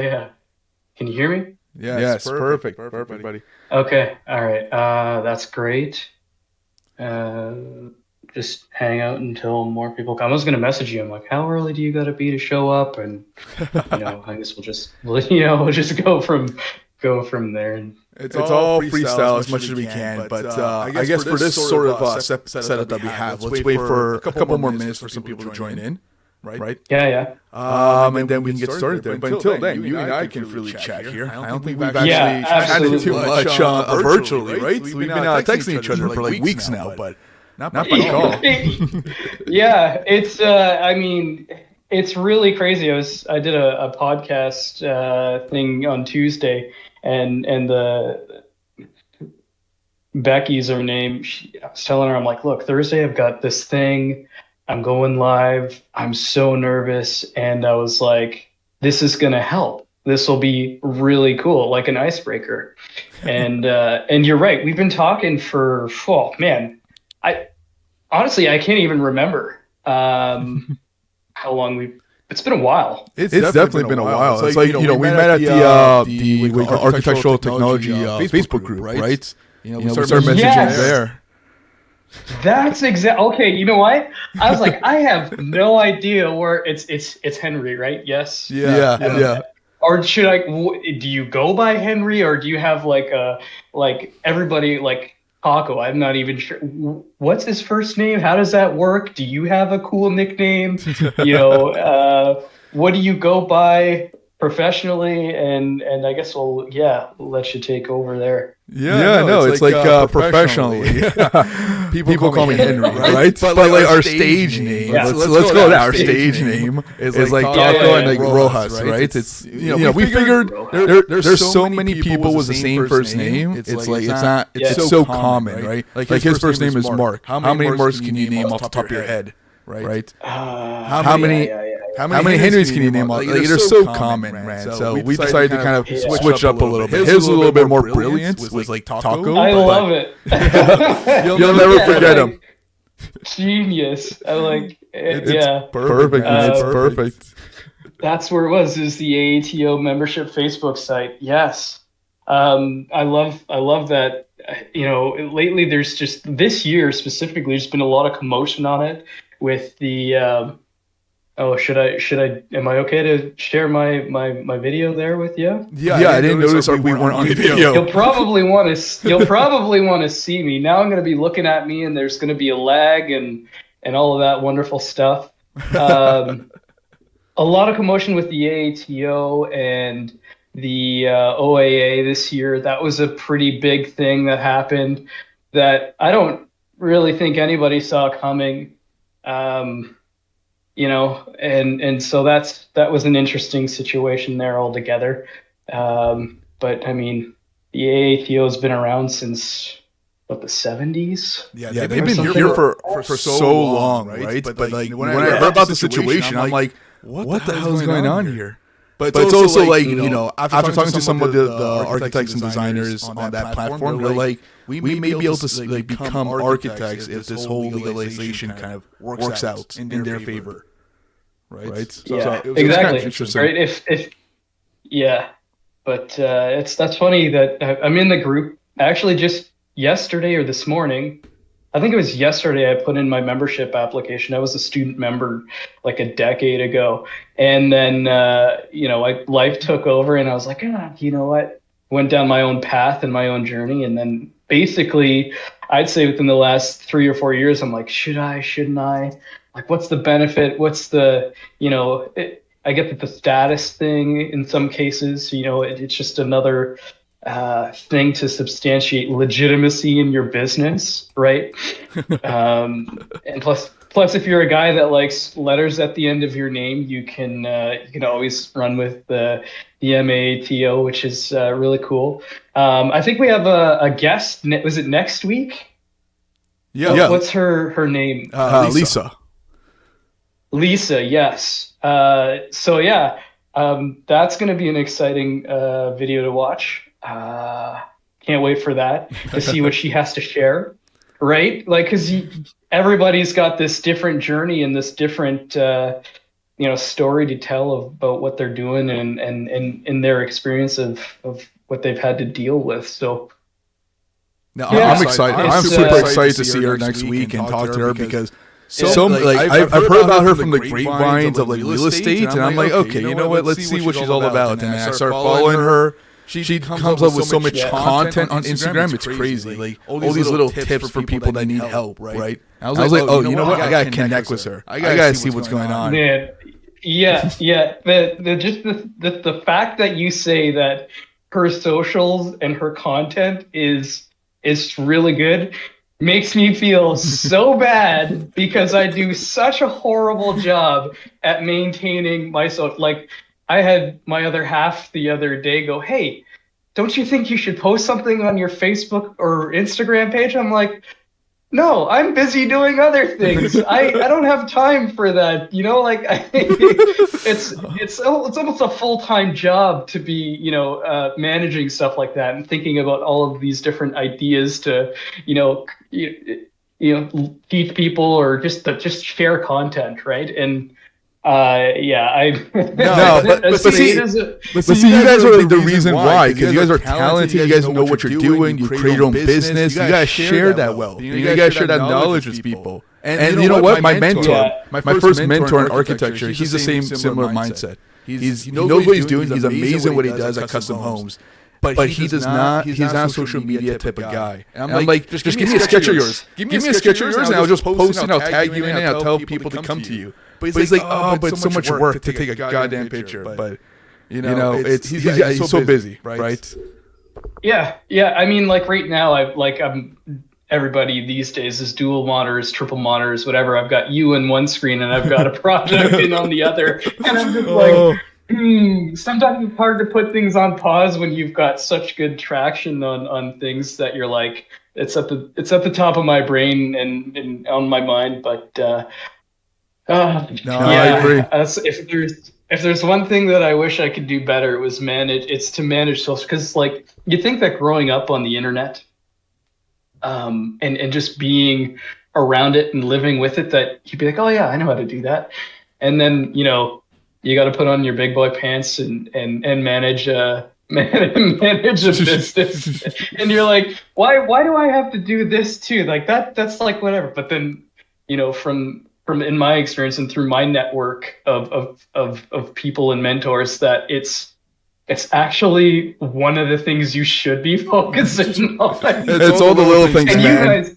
Yeah. Can you hear me? Yes, perfect, buddy. Okay. All right. That's great. Uh, just hang out until more people come. I was gonna message you. I'm like, how early do you gotta be to show up? And I guess we'll just go from there. And It's all freestyle as much as we can, but I guess for this sort of setup that we have, let's wait for a couple more minutes for some people to join in, right? yeah, yeah, And then we can get started there. But until then, you and I can freely chat here. I don't think we've yeah, actually chatted too absolutely. much virtually, right? We've been texting each other for like weeks now, but not by call. Yeah, I mean, it's really crazy. I did a podcast thing on Tuesday, and the Becky's her name. I was telling her, I'm like, look, Thursday I've got this thing. I'm going live. I'm so nervous. And I was like, this is gonna help. This will be really cool, like an icebreaker. And you're right. We've been talking for, oh man, I honestly I can't even remember how long it's been a while. It's definitely been a while. It's like we met at the what you call architectural technology Facebook group, right? We started messaging Yes. there. That's exact. Okay, you know what? I was like, I have no idea where it's Henry, right? Yes. Yeah. Or should do you go by Henry, or do you have like everybody like Paco? I'm not even sure. What's his first name? How does that work? Do you have a cool nickname? What do you go by professionally? And I guess we'll let you take over there. Yeah, no, it's like professionally. People call me Henry, right? But like our stage name, Yeah. let's go with our stage name is like Taco and like Rojas, right? It's we figured there's so many people with the same first name. It's like it's so common, right? Like his first name is Mark. How many Marks can you name off the top of your head, right? How many Yeah, yeah, yeah. how many Henrys can you name off? Like, they're so common, man. So we decided to kind of switch up a little bit. His was a little bit more brilliant. Was like Taco. I love it. You'll never Yeah, forget like, him. Genius. I like, It's yeah. perfect. Man. It's perfect. That's where it was. Is the AATO membership Facebook site? Yes. I love that. Lately there's just this year specifically, there's been a lot of commotion on it with the. Oh, Am I okay to share my video there with you? Yeah, I didn't notice we weren't on video. You'll probably want to see me. Now I'm going to be looking at me, and there's going to be a lag and all of that wonderful stuff. Um, a lot of commotion with the AATO and the OAA this year. That was a pretty big thing that happened that I don't really think anybody saw coming. Um, and so that was an interesting situation there altogether. But I mean, the AATO has been around since what, the 70s Yeah, or they've been something. here for so long, right? But like when I heard about the situation, I'm like, what the hell is going on here? But it's also like, after talking to some of the architects and designers on that platform, they're like, we may be able to like become architects if this whole legalization kind of works out in their favor, right? So Yeah, it was kind of exactly. interesting. Right. If yeah, but that's funny that I'm in the group. Actually, just yesterday or this morning, I think it was yesterday, I put in my membership application. I was a student member like a decade ago. And then, life took over and I was like, you know what? Went down my own path and my own journey. And then basically, I'd say within the last 3 or 4 years, I'm like, should I, shouldn't I? Like, what's the benefit? I get that the status thing in some cases, it's just another thing to substantiate legitimacy in your business, right? And plus, if you're a guy that likes letters at the end of your name, you can always run with the MATO, which is really cool. I think we have a guest. Was it next week? Yeah, What's her name? Lisa. Lisa. Yes. So yeah, that's going to be an exciting video to watch. Can't wait for that to see what she has to share, right? Like, because everybody's got this different journey and this different story to tell about what they're doing and in their experience of what they've had to deal with. So No, yeah, I'm excited. I'm it's super excited to see her next week and talk to her because I've heard about her from the grapevines of like real estate, and I'm like, okay, you know what? Let's see what she's all about. And I start following her. She comes up with so much content on Instagram. It's crazy. Like all these little tips for people that need help, right? I was like, oh, you know what? I gotta connect with her. I gotta see what's going on. Man, yeah. The fact that you say that her socials and her content is really good makes me feel so bad because I do such a horrible job at maintaining myself. Like I had my other half the other day go, "Hey, don't you think you should post something on your Facebook or Instagram page?" I'm like, no, I'm busy doing other things. I don't have time for that. Like it's almost a full-time job to be, managing stuff like that and thinking about all of these different ideas to, teach people or just share content, right? And I no, but see, you guys are like the reason why, because you guys are talented, you guys know what you're doing, you create your own business, you gotta share that wealth, you gotta share that knowledge with people. And you know what? My mentor, my first mentor in architecture, he's the similar mindset. He knows what he's doing. He's amazing what he does at custom homes. But he's not a social media type of guy. And I'm like, just give me a sketch of yours. Give me a sketch of yours, and I'll just post it, I'll tag you in it, I'll tell people to come to you. But he's like, oh, but it's so much work to take a goddamn picture. But he's so busy, right? Yeah. I mean, like right now, I'm everybody these days is dual monitors, triple monitors, whatever. I've got you in one screen and I've got a project in on the other, and I'm just like. Sometimes it's hard to put things on pause when you've got such good traction on things that you're like, it's at the top of my brain and on my mind. But I agree. If there's one thing that I wish I could do better, it's to manage social, because like you think that growing up on the internet, and just being around it and living with it, that you'd be like, oh yeah, I know how to do that, and then you got to put on your big boy pants and manage manage a business, and you're like, why do I have to do this too? Like that's like whatever. But then from in my experience and through my network of people and mentors, that it's actually one of the things you should be focusing on. It's all the little things, and man.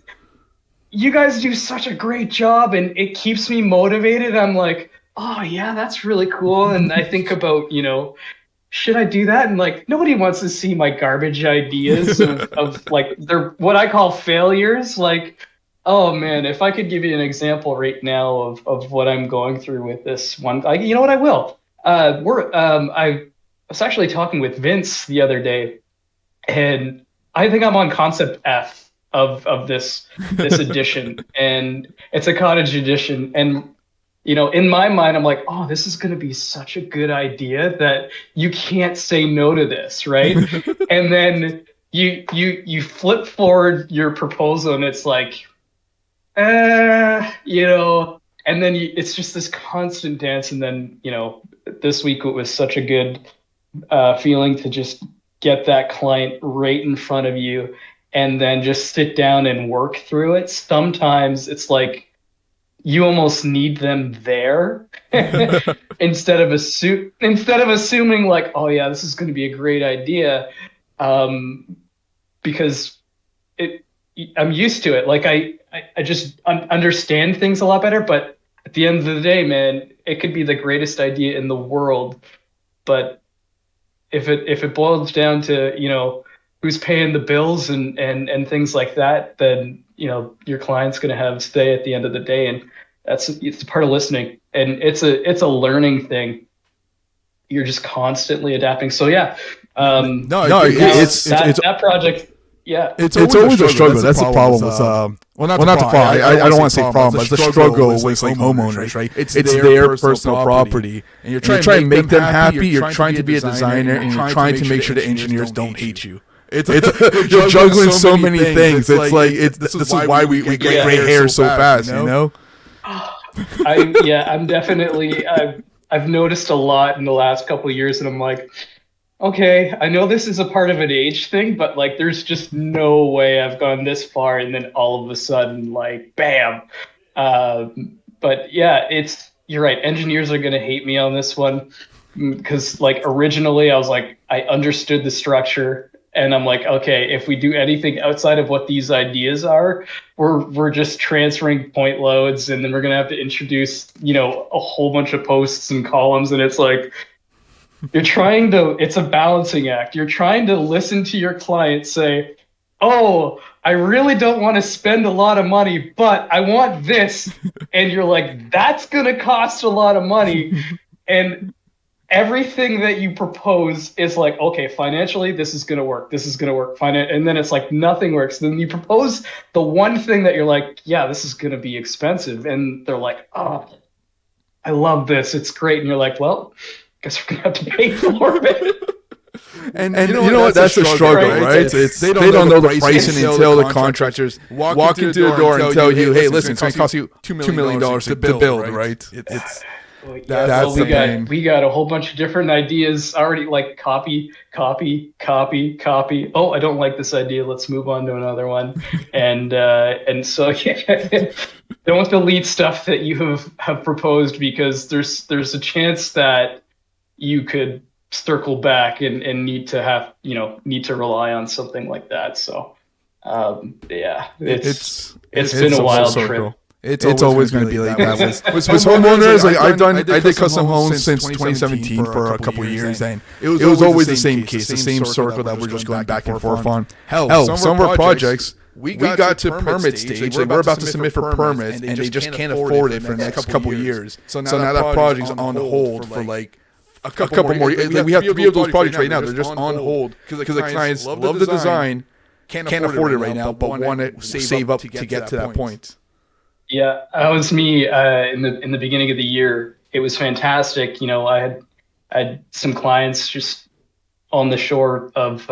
You guys do such a great job, and it keeps me motivated. I'm like, oh yeah, that's really cool. And I think about, should I do that? And like, nobody wants to see my garbage ideas of like, they're what I call failures. Like, oh man, if I could give you an example right now of what I'm going through with this one, you know what, I will. I was actually talking with Vince the other day, and I think I'm on concept F of this edition, and it's a cottage edition. And in my mind, I'm like, oh, this is going to be such a good idea that you can't say no to this, right? And then you flip forward your proposal, and it's like, and then it's just this constant dance. And then, this week it was such a good feeling to just get that client right in front of you and then just sit down and work through it. Sometimes it's like, you almost need them there instead of assuming like, oh yeah, this is going to be a great idea, because I'm used to it. Like I just understand things a lot better. But at the end of the day, man, it could be the greatest idea in the world, but if it boils down to who's paying the bills and things like that, then your client's going to have stay at the end of the day. And it's part of listening, and it's a learning thing. You're just constantly adapting. So yeah, it's that project. Yeah, it's always a struggle. That's the problem with not the problem. I don't want to say problem, but the struggle with like homeowners, right? It's their personal property, and you're trying to make them happy. You're trying to be a designer, and you're trying to make sure the engineers don't hate you. You're juggling so many things. It's like this is why we get gray hair so fast, I'm definitely I've noticed a lot in the last couple of years, and I'm like, okay, I know this is a part of an age thing, but like, there's just no way I've gone this far, and then all of a sudden, like, bam. But yeah, you're right. Engineers are gonna hate me on this one because like originally I was like I understood the structure and I'm like, okay, if we do anything outside of what these ideas are, we're just transferring point loads and then we're gonna have to introduce, a whole bunch of posts and columns and it's like it's a balancing act. You're trying to listen to your client say, oh, I really don't want to spend a lot of money, but I want this. And you're like, that's going to cost a lot of money. And everything that you propose is like, okay, financially, this is going to work. This is going to work. And then it's like nothing works. Then you propose the one thing that you're like, yeah, this is going to be expensive. And they're like, oh, I love this. It's great. And you're like, well, guess we're going to have to pay for it. And you know what? That's a struggle, right? They don't know the pricing until the contractors walk into the door and tell you, hey, listen, it's going to cost you $2 million to build, right? That's the thing. We got a whole bunch of different ideas already, like copy. Oh, I don't like this idea. Let's move on to another one. And so yeah, don't delete stuff that you have proposed because there's a chance that you could circle back and need to rely on something like that. So yeah, it's been a wild trip. It's always going to be like that. With homeowners, I did custom homes since 2017 for a couple of years, and it was always the same case, the same circle that we're just going back and forth on. Hell, some of our projects, we got to permit stage, and we're about to submit for permits, and they just can't afford it for the next couple of years. So now that project's on hold for like a couple more years. Like we have 3 of those projects right now. They're just on hold because the clients love the design, can't afford it right now, but want to save up to get to that point. Yeah, that was me in the beginning of the year. It was fantastic. I had some clients just on the shore of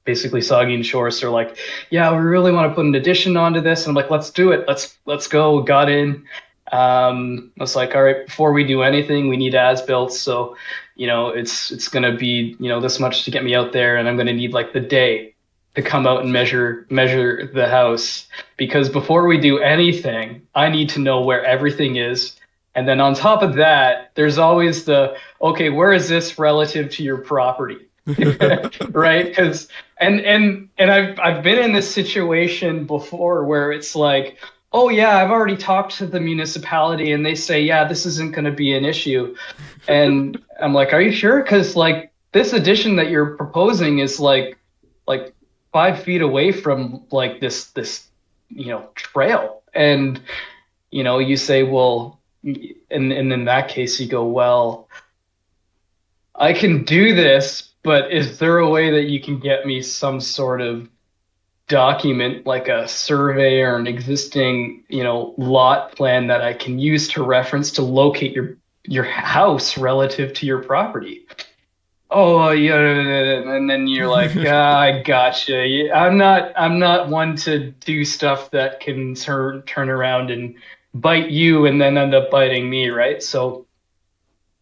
basically Saugeen Shores. They're like, yeah, we really want to put an addition onto this. And I'm like, let's do it. Let's go. Got in. I was like, all right, before we do anything, we need as-built. So, it's going to be, this much to get me out there. And I'm going to need like the day to come out and measure the house, because before we do anything, I need to know where everything is. And then on top of that, there's always okay, where is this relative to your property? Right? Because and I've been in this situation before where it's like, oh yeah, I've already talked to the municipality and they say, yeah, this isn't going to be an issue. And I'm like, are you sure? Because like this addition that you're proposing is like 5 feet away from like this trail. And you say, well, and in that case you go, well, I can do this, but is there a way that you can get me some sort of document like a survey or an existing lot plan that I can use to reference to locate your house relative to your property? Oh yeah, and then you're like, I gotcha. I'm not one to do stuff that can turn around and bite you and then end up biting me, right? So,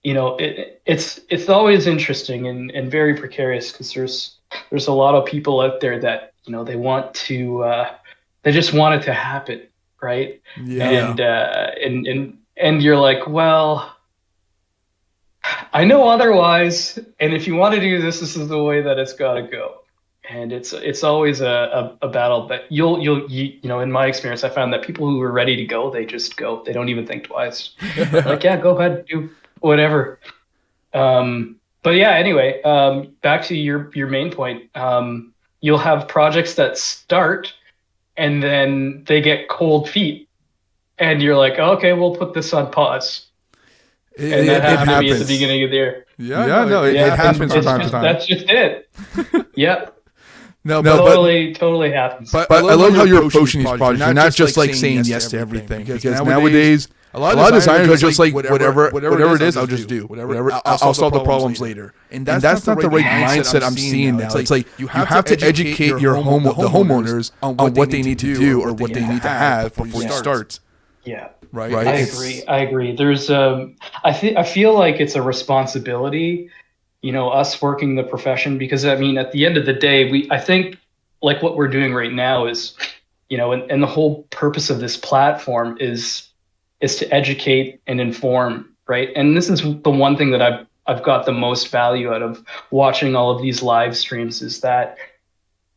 it's always interesting and very precarious because there's a lot of people out there that they want to they just want it to happen, right? Yeah. And you're like, well, I know otherwise, and if you want to do this, this is the way that it's got to go. And it's always a battle, but you'll in my experience, I found that people who are ready to go, they just go. They don't even think twice. Like, yeah, go ahead, do whatever. But yeah, anyway, back to your main point. You'll have projects that start and then they get cold feet, and you're like, okay, we'll put this on pause. And that happened to me at the beginning of the year. It happens from time to time. That's just it. Yep. No, totally happens. But I love how you're approaching these projects. You're not just like saying yes to everything. Because nowadays, a lot of designers are just like, whatever it is, I'll just do. Whatever, I'll solve the problems later. And that's not the right mindset I'm seeing now. It's like you have to educate the homeowners on what they need to do or what they need to have before you start. Yeah, right? I agree. I agree. I feel like it's a responsibility, us working the profession, because I mean, at the end of the day, I think like what we're doing right now is, and the whole purpose of this platform is to educate and inform, right? And this is the one thing that I've got the most value out of watching all of these live streams is that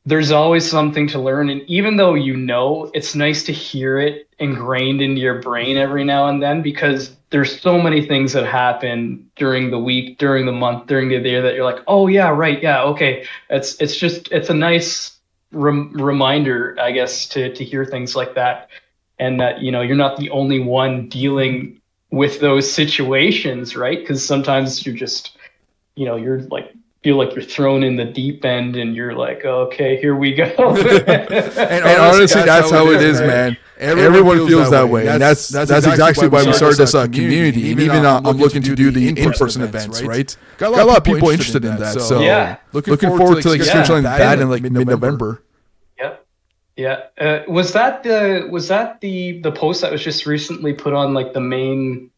there's always something to learn. And even though it's nice to hear it ingrained into your brain every now and then, because there's so many things that happen during the week, during the month, during the day that you're like, oh yeah, right, yeah, okay. It's a nice reminder, I guess, to hear things like that, and that you're not the only one dealing with those situations, right? Because sometimes you're like feel like you're thrown in the deep end and you're like, okay, here we go. And honestly, that's how it is, man. Everyone feels that way. And that's exactly why we started this community. And even I'm looking to do the in-person events, right? Got a lot of people interested in that. So yeah, looking forward to like scheduling that in like mid-November. Yep. Yeah. Was that the post that was just recently put on like the main,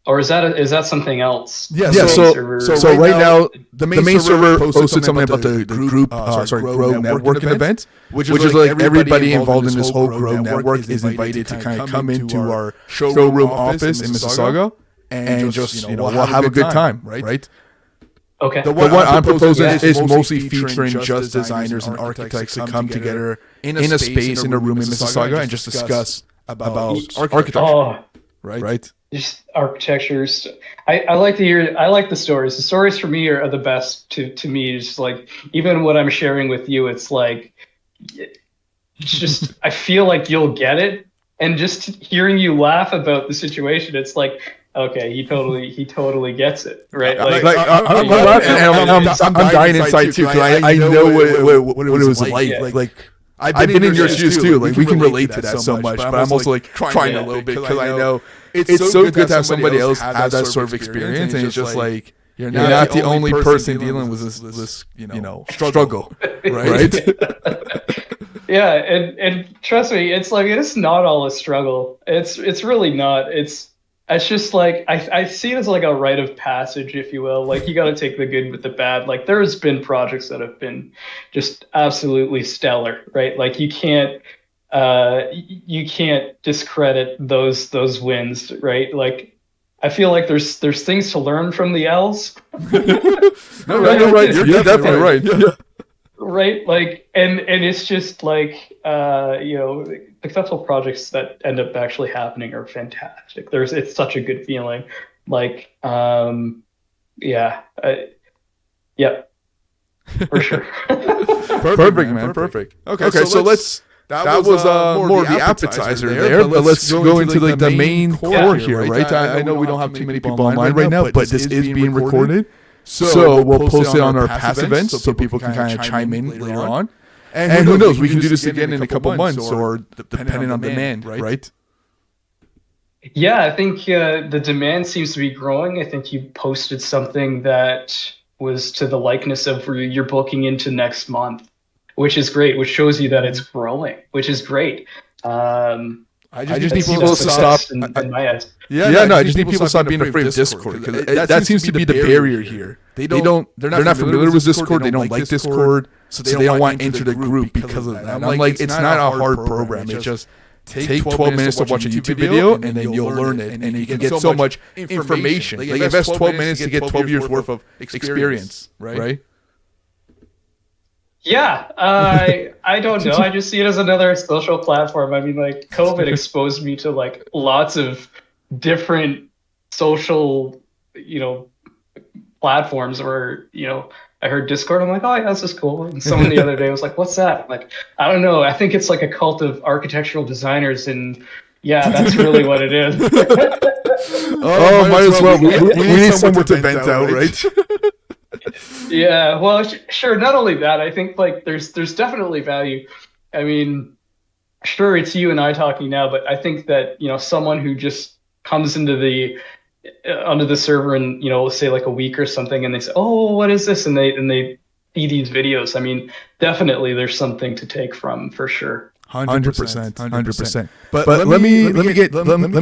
or is that something else? Yeah. So right now the main server posted something about the group, Grow networking event, which is like everybody involved in this whole Grow network is invited to kind of come into our showroom office in Mississauga and just we'll have a good time, right? Okay. The one I'm proposing is mostly featuring just designers and architects to come together in a space in a room in Mississauga and just discuss about architecture. Oh, right. Just architectures. I like to hear. I like the stories. The stories for me are the best. To me, it's like even what I'm sharing with you, it's like it's just I feel like you'll get it, and just hearing you laugh about the situation, it's like okay, he totally gets it, right? I'm laughing and I'm dying inside too because I know what it was like. Like I've been in your shoes too. Like we can relate to that so much, but I'm also like trying a little bit because I know it's so good to have somebody else have that sort of experience, and it's just like you're not the only person dealing with this struggle, right? Yeah, and trust me, it's like it's not all a struggle. It's really not. It's just like I see it as like a rite of passage, if you will. Like you got to take the good with the bad. Like there's been projects that have been just absolutely stellar, right? Like you can't discredit those wins, right? Like I feel like there's things to learn from the L's. No, you're right. You're definitely right. Yeah. Right, like and it's just like successful projects that end up actually happening are fantastic. It's such a good feeling, like yeah, yeah, for sure. Perfect, man, perfect. Okay, so let's that was more of the appetizer there, but let's go into like the main core here, right? I know we don't have too many people online right now, but this is being recorded. So we'll post it on our past events so people can kind of chime in later on. And who knows, we can do this again in a couple months or depending on demand, right? Yeah, I think the demand seems to be growing. I think you posted something that was to the likeness of where you're booking into next month, which is great, which shows you that it's growing, which is great. I just need people to stop. I just need people to stop being afraid of Discord because that seems to be the barrier here. They're not familiar with Discord. They don't like Discord, so they don't want to enter the group because of that. And I'm like, it's not a hard program. It's just take 12 minutes to watch a YouTube video and then you'll learn it, and then you can get so much information. Like invest 12 minutes to get 12 years worth of experience, right? Yeah, I don't know. I just see it as another social platform. I mean, like COVID exposed me to like lots of different social, platforms where, I heard Discord. I'm like, oh yeah, this is cool. And someone the other day was like, what's that? Like, I don't know. I think it's like a cult of architectural designers, and yeah, that's really what it is. Might as well. We need someone to vent out, right? Yeah, well, sure. Not only that, I think like there's definitely value. I mean, sure, it's you and I talking now, but I think that someone who just comes into the onto the server and say like a week or something, and they say, "Oh, what is this?" and they see these videos. I mean, definitely there's something to take from for sure. 100%, 100%. But let me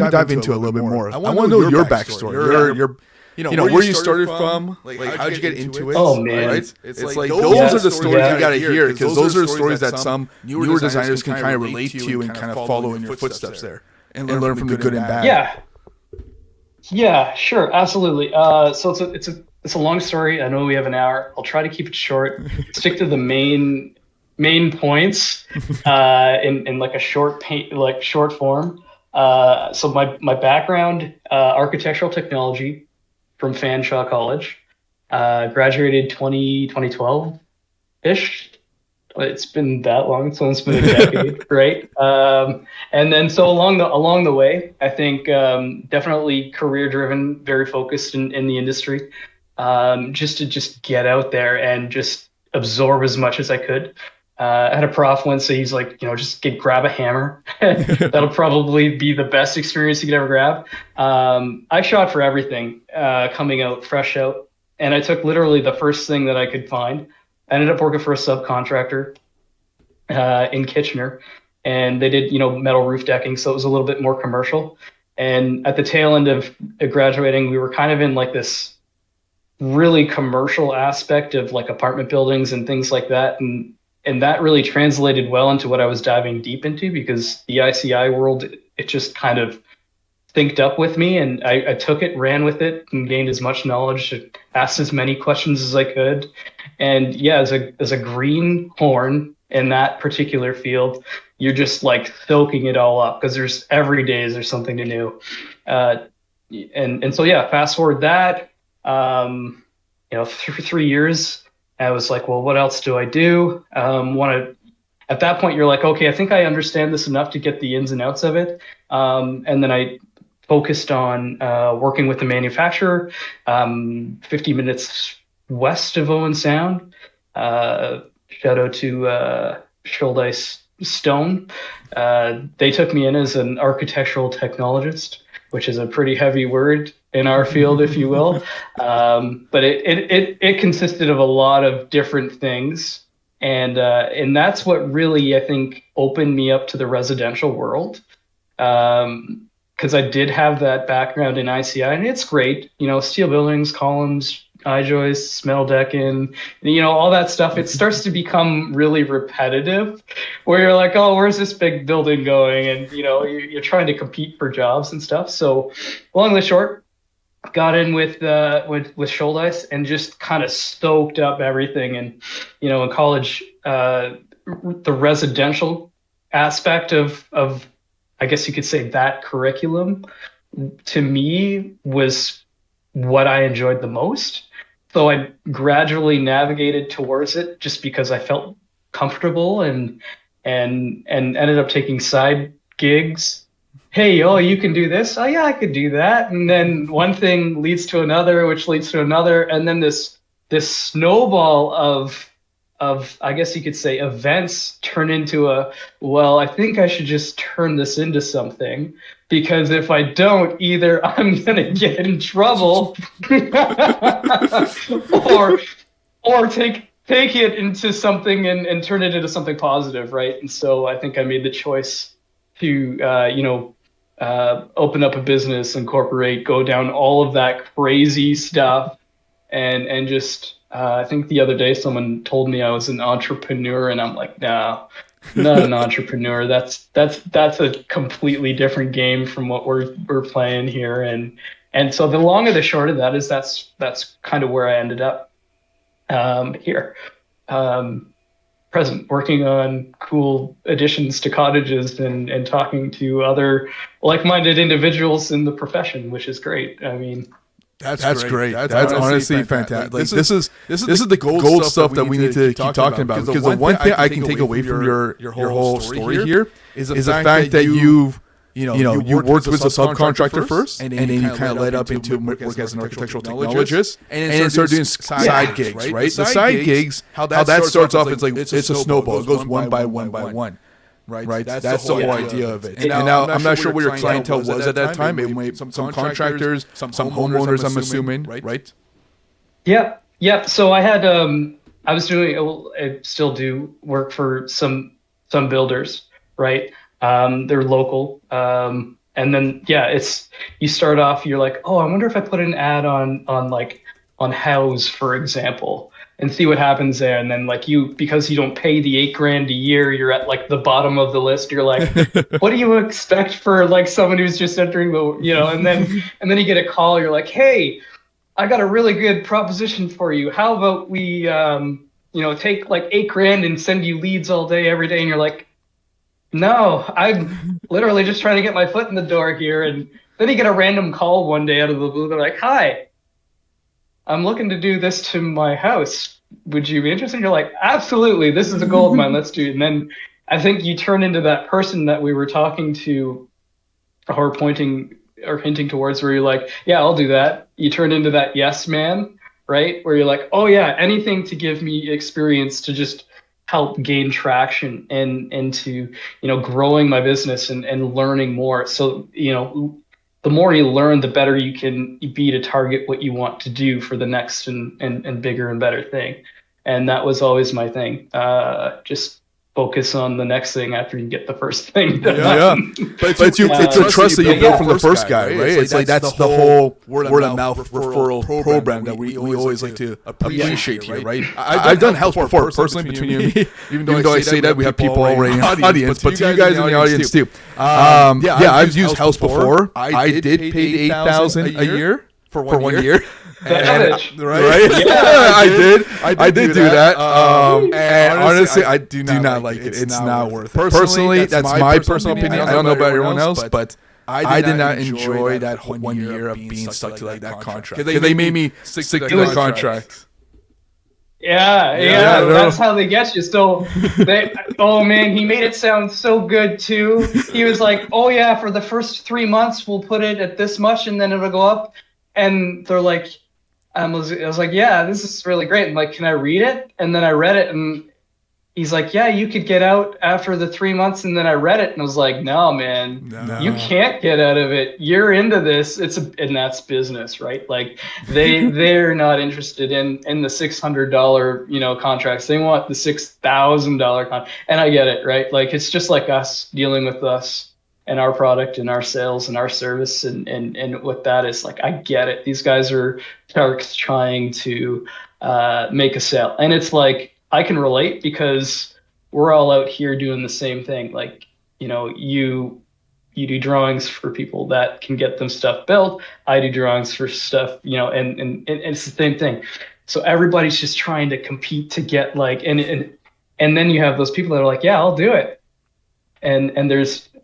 dive into it a little bit more. I want to know your backstory. Where you started from. Like, how'd you get into it? Oh man, right? It's like those are the stories you got to hear, because those are the stories that some newer designers can kind of relate to and kind of follow in your footsteps there and learn from the good and bad. Yeah, sure, absolutely. So it's a long story. I know we have an hour. I'll try to keep it short. Stick to the main points in like a short form. So my background, architectural technology from Fanshawe College. Graduated 2012 ish. It's been that long. It's almost been a decade, right? And then so along the way, I think definitely career driven, very focused in the industry, just to just get out there and just absorb as much as I could. I had a prof once, so he's like, just grab a hammer. That'll probably be the best experience you could ever grab. I shot for everything, coming out fresh out, and I took literally the first thing that I could find. I ended up working for a subcontractor in Kitchener, and they did metal roof decking, so it was a little bit more commercial. And at the tail end of graduating, we were kind of in like this really commercial aspect of like apartment buildings and things like that, and that really translated well into what I was diving deep into, because the ICI world, it just kind of synced up with me, and I took it, ran with it, and gained as much knowledge, asked as many questions as I could. And yeah, as a greenhorn in that particular field, you're just like soaking it all up, because there's every day there's something to do. And so yeah, fast forward that, 3 years, I was like, well, what else do I do? At that point, you're like, okay, I think I understand this enough to get the ins and outs of it. And then I focused on working with the manufacturer, 50 minutes west of Owen Sound. Shout out to Shouldice Stone. They took me in as an architectural technologist, which is a pretty heavy word in our field, if you will. But it consisted of a lot of different things. And that's what really, I think, opened me up to the residential world. Because I did have that background in ICI, and it's great, steel buildings, columns, I-joists, metal decking, all that stuff. It starts to become really repetitive, where you're like, oh, where's this big building going? And, you're trying to compete for jobs and stuff. So long and short, got in with Shouldice and just kind of stoked up everything. And, in college, the residential aspect of I guess you could say that curriculum, to me, was what I enjoyed the most. So I gradually navigated towards it just because I felt comfortable, and ended up taking side gigs. Hey, oh, you can do this. Oh yeah, I could do that. And then one thing leads to another, which leads to another, and then this snowball of I guess you could say events turn into well, I think I should just turn this into something, because if I don't, either I'm gonna get in trouble or take it into something and turn it into something positive, right? And so I think I made the choice to open up a business, incorporate, go down all of that crazy stuff, and just I think the other day someone told me I was an entrepreneur, and I'm like, no, not an entrepreneur. That's a completely different game from what we're playing here. And so the long and the short of that is that's kind of where I ended up here. Present, working on cool additions to cottages, and talking to other like-minded individuals in the profession, which is great. I mean, that's great. That's honestly fantastic. Like, this is the gold stuff that we need to keep talking about. Because the one thing I can take away from your whole story here is the fact that you worked with a subcontractor first, and then you kind of led up into work as an architectural technologist, and then started doing side gigs, right? The side gigs, how that starts off, it's a snowball. It goes one by one. Right. That's the whole idea of it. And now I'm not sure what your clientele was at that time. It may some contractors, some homeowners, I'm assuming, right? Yeah. So I had I was doing, I still do work for some builders. right? They're local. And then yeah, it's you start off, you're like, oh, I wonder if I put an ad on like on House, for example, and see what happens there. And then like you, because you don't pay the 8 grand a year, you're at like the bottom of the list. You're like, what do you expect for like someone who's just entering the, and then you get a call. You're like, hey, I got a really good proposition for you. How about we, take like 8 grand and send you leads all day, every day? And you're like, no, I'm literally just trying to get my foot in the door here. And then you get a random call one day out of the blue. They're like, hi, I'm looking to do this to my house. Would you be interested? You're like, absolutely. This is a gold mine. Let's do it. And then I think you turn into that person that we were talking to or pointing or hinting towards, where you're like, yeah, I'll do that. You turn into that yes man, right? Where you're like, oh yeah, anything to give me experience to just help gain traction and to, growing my business and learning more. So, the more you learn, the better you can be to target what you want to do for the next and bigger and better thing. And that was always my thing. Just focus on the next thing after you get the first thing done. Yeah, but it's the trust that you built from the first guy, right? It's like that's the whole word of mouth referral program that we always like to appreciate here, right? I've done House before, personally, between you and me. Even though I say that, we have people already in the audience, but to you guys in the audience too. I've used House before. I did pay 8,000 a year for 1 year. Right? Yeah, I did do that. And honestly, I do not like it. It's not worth it. Personally, that's my personal opinion. I don't know about everyone else, but I did not enjoy that whole 1 year of being stuck to like that contract. Because they made me stick to the contract. Yeah, that's how they get you. So, oh man, he made it sound so good too. He was like, oh yeah, for the first 3 months, we'll put it at this much and then it'll go up. And they're like, I was like, yeah, this is really great. I'm like, can I read it? And then I read it, and he's like, yeah, you could get out after the 3 months. And then I read it, and I was like, no, man, you can't get out of it. You're into this. And that's business, right? Like they're not interested in the $600, contracts. They want the $6,000 contract. And I get it, right? Like it's just like us dealing with us and our product and our sales and our service and what that is. Like, I get it. These guys are sharks trying to make a sale. And it's like, I can relate because we're all out here doing the same thing. Like, you do drawings for people that can get them stuff built. I do drawings for stuff, and it's the same thing. So everybody's just trying to compete to get like, and then you have those people that are like, yeah, I'll do it. And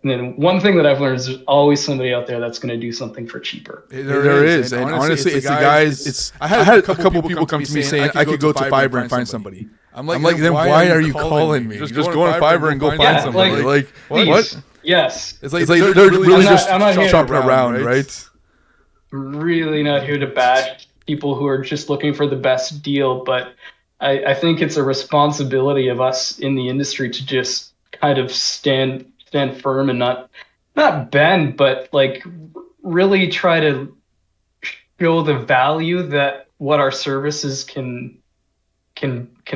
then one thing that I've learned is there's always somebody out there that's going to do something for cheaper. There is. And honestly, it's the guys. I had a couple people come to me saying I could go to Fiverr and find somebody. I'm like, then why are you calling me? Just go on Fiverr and go find somebody. Like what? Yes. It's like they're really just shopping around, right? Really not here to bash people who are just looking for the best deal, but I think it's a responsibility of us in the industry to just kind of stand firm and not bend, but like really try to show the value that what our services can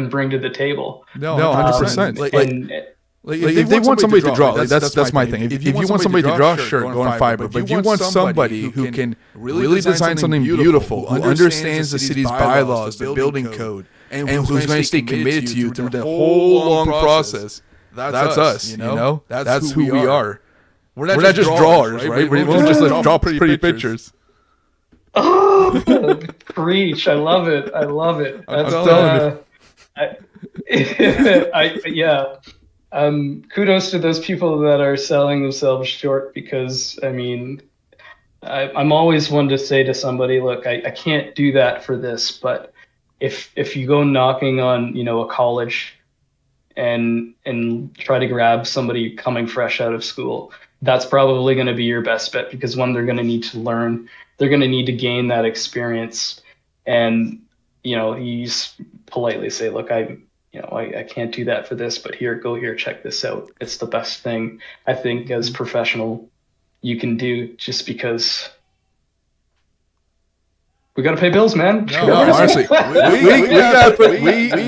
bring to the table. No, 100%. If they want somebody to draw, that's my thing. If you want somebody to draw, sure, go on Fiverr. But if you want somebody who can really design something beautiful, who understands the city's bylaws, the building code, and who's going to stay committed to you through the whole long process, that's us, That's who we are. We're not just drawers, right? We don't just draw pretty pictures. Oh, preach. I love it. I'm telling you. Kudos to those people that are selling themselves short, because, I mean, I'm always one to say to somebody, look, I can't do that for this, but if you go knocking on, a college and try to grab somebody coming fresh out of school, that's probably going to be your best bet, because one, they're going to need to learn, they're going to need to gain that experience, and you just politely say, look, I can't do that for this, but go here, check this out. It's the best thing I think as professional you can do, just because we got to pay bills, man. No, honestly, we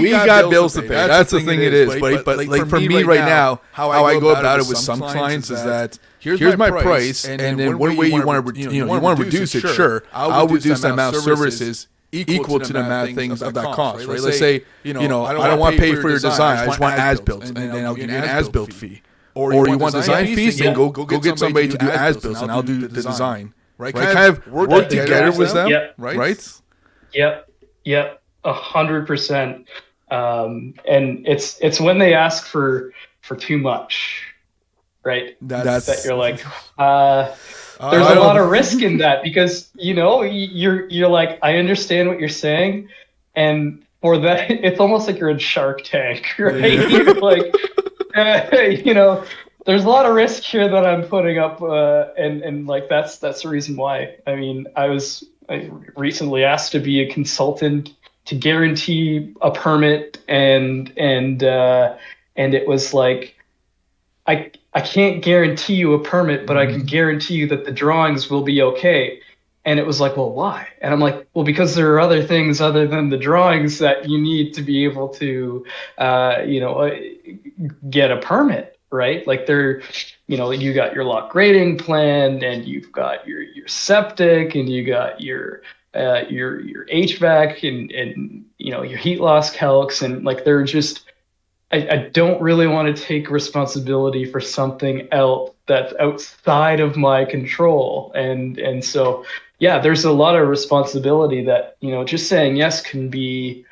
got bills to pay. That's the thing it is. But like for me right now, how I go about it with some clients is that here's my price, and then one way you want to reduce it. Sure, I'll reduce the amount of services equal to the amount of things of that cost. Right? Let's say I don't want to pay for your design. I just want as built, and then I'll give you an as built fee. Or you want design fees? Then go get somebody to do as built, and I'll do the design. Right? Kind of work together with them. Right? Yep. 100%. And it's when they ask for too much, right? That you're like, there's a lot of risk in that, because you're like, I understand what you're saying, and for that, it's almost like you're in Shark Tank, right? You're like, there's a lot of risk here that I'm putting up, and like that's the reason why. I mean, I recently asked to be a consultant to guarantee a permit, and it was like, I can't guarantee you a permit, but I can guarantee you that the drawings will be okay. And it was like, well, why? And I'm like, well, because there are other things other than the drawings that you need to be able to, get a permit, right? Like you got your lot grading plan, and you've got your septic, and you got your HVAC, and your heat loss calcs, and like they're just, I don't really want to take responsibility for something else that's outside of my control, and so yeah, there's a lot of responsibility that just saying yes can be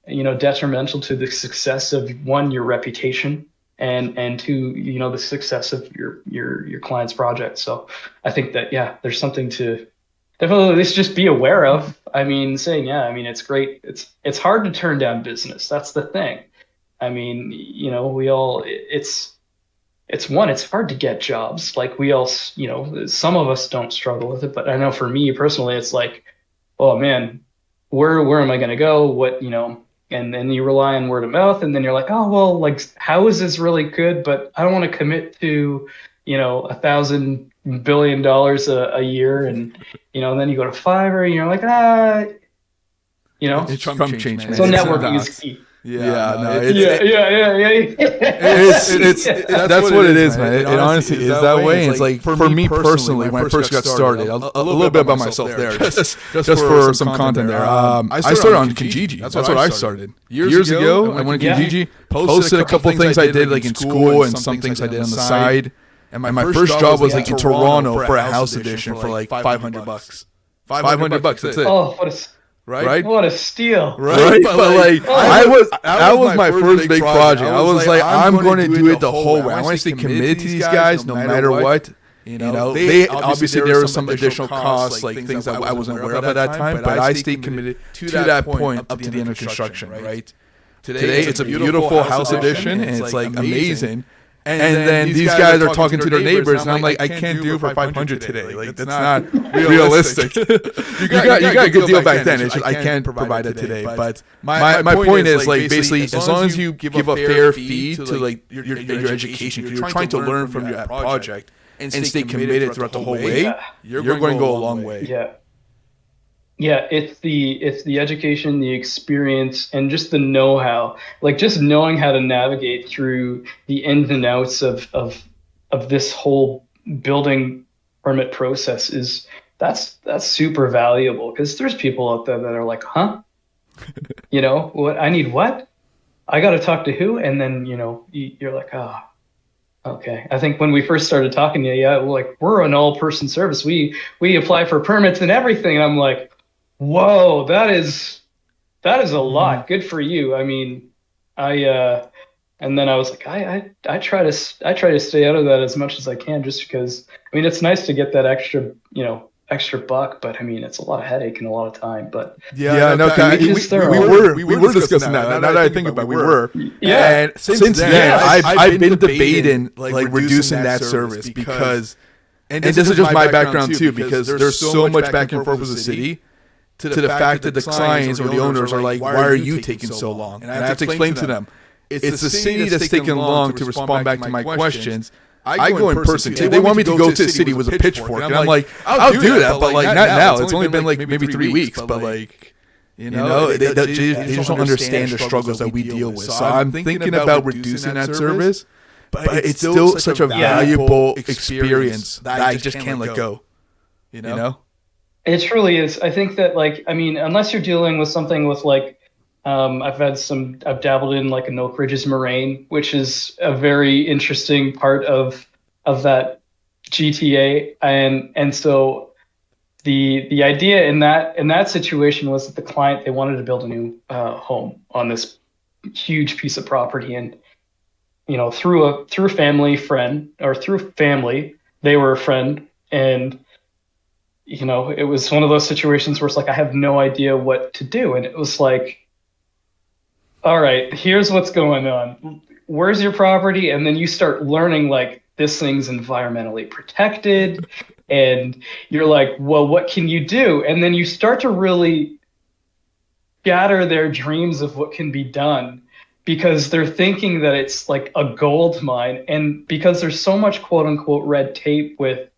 detrimental to the success of, one, your reputation, and two, the success of your client's project. So I think that, yeah, there's something to definitely at least just be aware of. I mean, it's great. It's hard to turn down business. That's the thing. I mean, we all, it's hard to get jobs. Like we all, some of us don't struggle with it, but I know for me personally, it's like, oh man, where am I going to go? What, and then you rely on word of mouth, and then you're like, oh, well, like, how is this really good? But I don't want to commit to, $1,000 billion a year. And, then you go to Fiverr, and you're like, It's Trump change, man. So networking is key. Yeah, That's what it is, man. It honestly is that way. It's like, for me personally, when I first got started, a little bit about myself there, just for some content there. I started on Kijiji. That's what I started. Years ago, I went to Kijiji, posted a couple things I did like in school, and some things I did on the side. And my first job was like in Toronto for a house edition for like $500. $500, that's it. Oh, what a... Right? What a steal. Right? But like, that was my first big project. I was like, I'm going to do it the whole way. I want to stay committed to these guys no matter what. They obviously there were some additional costs, like things that I wasn't aware of at that time, but I stayed committed to that point up to the end of construction, right? Today it's a beautiful house addition, and it's like amazing. And then these guys are talking to their neighbors, and I'm like, I can't do it for 500 today. Like, that's not realistic. You got a good deal back then. It's just I can't provide it today. But my point is, like, basically, as long as you give a fair fee to like your education, because you're trying to learn from your project and stay committed throughout the whole way, you're going to go a long way. Yeah, it's the education, the experience, and just the know-how. Like just knowing how to navigate through the ins and outs of this whole building permit process that's super valuable, because there's people out there that are like, huh? What I need, what? I got to talk to who? And then, you're like, oh, okay. I think when we first started talking to you, we're an all-person service. We apply for permits and everything. And I'm like, whoa, that is a lot. Good for you. I mean, and then I was like, I try to stay out of that as much as I can, just because, I mean, it's nice to get that extra buck, but I mean, it's a lot of headache and a lot of time. But we were discussing that. Now that I think about it, we were. Yeah. And since then, I've been debating like reducing that service, because, and this is just my background too, because there's so much back and forth with the city. To the fact that the clients or the owners are like, why are you taking so long? And I have to explain to them, it's the city that's taking long to respond back to my questions. I go in person too. They want me to go to a city with a pitchfork, and I'm like, I'll do that, but like not now. It's only been like maybe 3 weeks, but like. They just don't understand the struggles that we deal with. So I'm thinking about reducing that service, but it's still such a valuable experience that I just can't let go. You know? It truly is. I think that, like, I mean, unless you're dealing with something with like, I've dabbled in like an Oak Ridges moraine, which is a very interesting part of that GTA, and so the idea in that situation was that the client, they wanted to build a new home on this huge piece of property, and through family friend or through family, they were a friend, and it was one of those situations where it's like I have no idea what to do, and it was like, all right, here's what's going on. Where's your property? And then you start learning like this thing's environmentally protected. And you're like, well, what can you do? And then you start to really shatter their dreams of what can be done because they're thinking that it's like a gold mine. And because there's so much quote unquote red tape with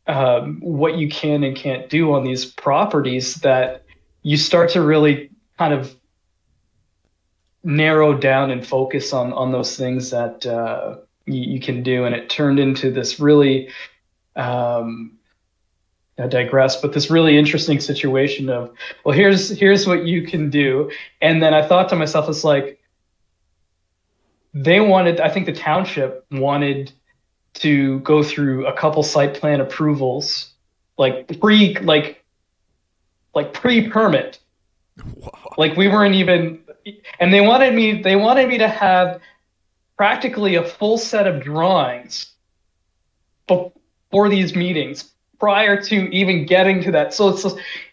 what you can and can't do on these properties, that you start to really kind of narrow down and focus on those things that you can do. And it turned into this really, I digress, but this really interesting situation of, well, here's what you can do. And then I thought to myself, it's like, I think the township wanted to go through a couple site plan approvals, like pre-permit. Wow. Like we weren't even, and they wanted me to have practically a full set of drawings for these meetings prior to even getting to that. So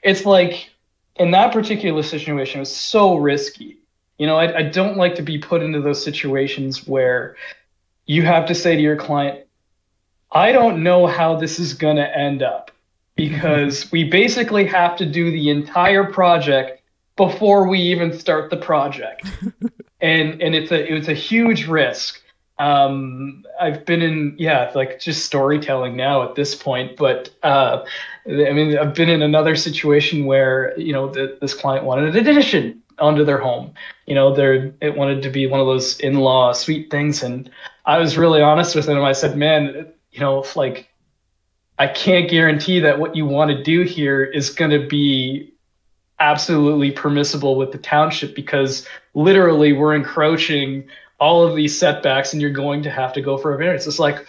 it's like in that particular situation, it was so risky. I don't like to be put into those situations where you have to say to your client, I don't know how this is going to end up, because we basically have to do the entire project before we even start the project. And it was a huge risk. I've been in, like just storytelling now at this point, but I mean, I've been in another situation where, this client wanted an addition onto their home. It wanted to be one of those in-law suite things. And I was really honest with them. I said, man, like, I can't guarantee that what you want to do here is going to be absolutely permissible with the township, because literally we're encroaching all of these setbacks and you're going to have to go for a variance. It's like,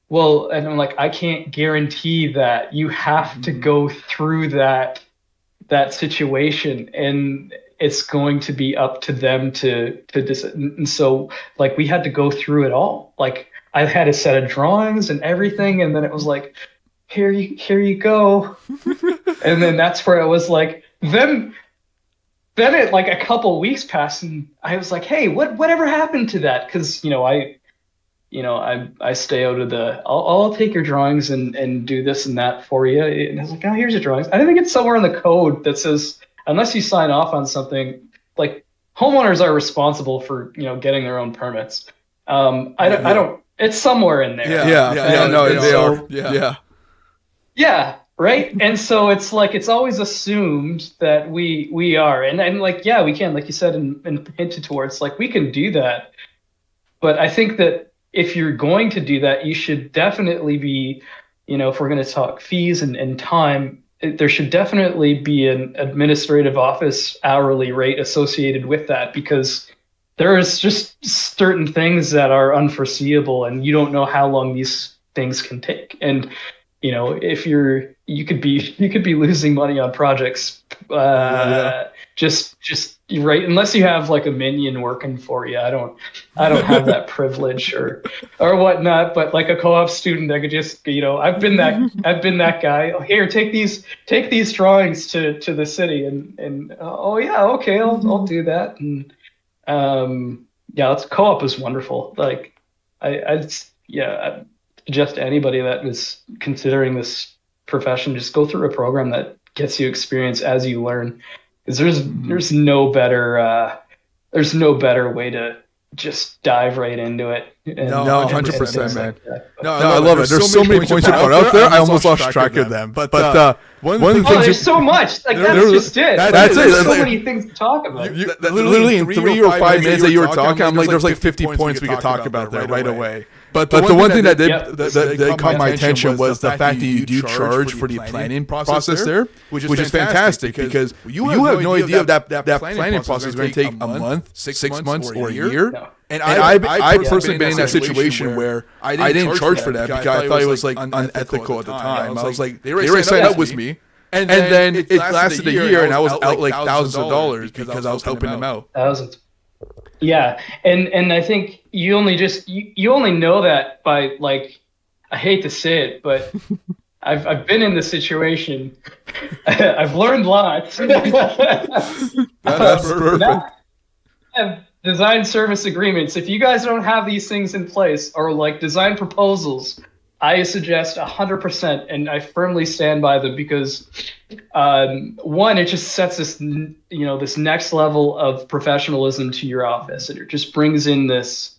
well, and I'm like, I can't guarantee that. You have to go through that situation, and it's going to be up to them to decide. And so like we had to go through it all. Like I had a set of drawings and everything, and then it was like, here you go. And then that's where it was like, then it like a couple weeks passed, and I was like, hey, whatever happened to that? Because I stay out of the, I'll take your drawings and do this and that for you. And I was like, oh, here's your drawings. I think it's somewhere in the code that says, unless you sign off on something, like homeowners are responsible for, getting their own permits. I don't, it's somewhere in there. They are. Yeah. Right. And so it's like, it's always assumed that we are, and like, yeah, we can, like you said, and hinted towards, like, we can do that. But I think that if you're going to do that, you should definitely be, if we're going to talk fees and time, there should definitely be an administrative office hourly rate associated with that, because there is just certain things that are unforeseeable, and you don't know how long these things can take. And if you could be losing money on projects, just right, unless you have like a minion working for you. I don't have that privilege or whatnot, but like a co-op student, I could just, I've been that guy. Oh, here, take these drawings to the city, and oh yeah, okay, I'll do that. And co-op is wonderful. Like I suggest anybody that is considering this profession, just go through a program that gets you experience as you learn, because there's no better way to just dive right into it. No, And 100%, things man. like that. No, I love it. There's so many points you put out there. I almost lost track of them. But one of the Oh, things there's so much. Like that's just it. That's it. There's so many things to talk about. Literally in 3 or 5 minutes that you were talking, I'm like, there's like 50 points we could talk about there right away. But the one thing that caught my attention was the fact that you do charge for the planning process there, which is fantastic because you have no idea if that planning process is going to take a month, 6 months, or a year. No. And I personally been in that situation where I didn't charge for that because I thought it was like unethical at the time. I was like, they already signed up with me. And then it lasted a year, and I was out like thousands of dollars because I was helping them out. Thousands. Yeah, and I think you only know that by, like, I hate to say it, but I've been in this situation. I've learned lots. That's perfect. Design service agreements. If you guys don't have these things in place, or like design proposals, I suggest 100%, and I firmly stand by them because one, it just sets this this next level of professionalism to your office, and it just brings in this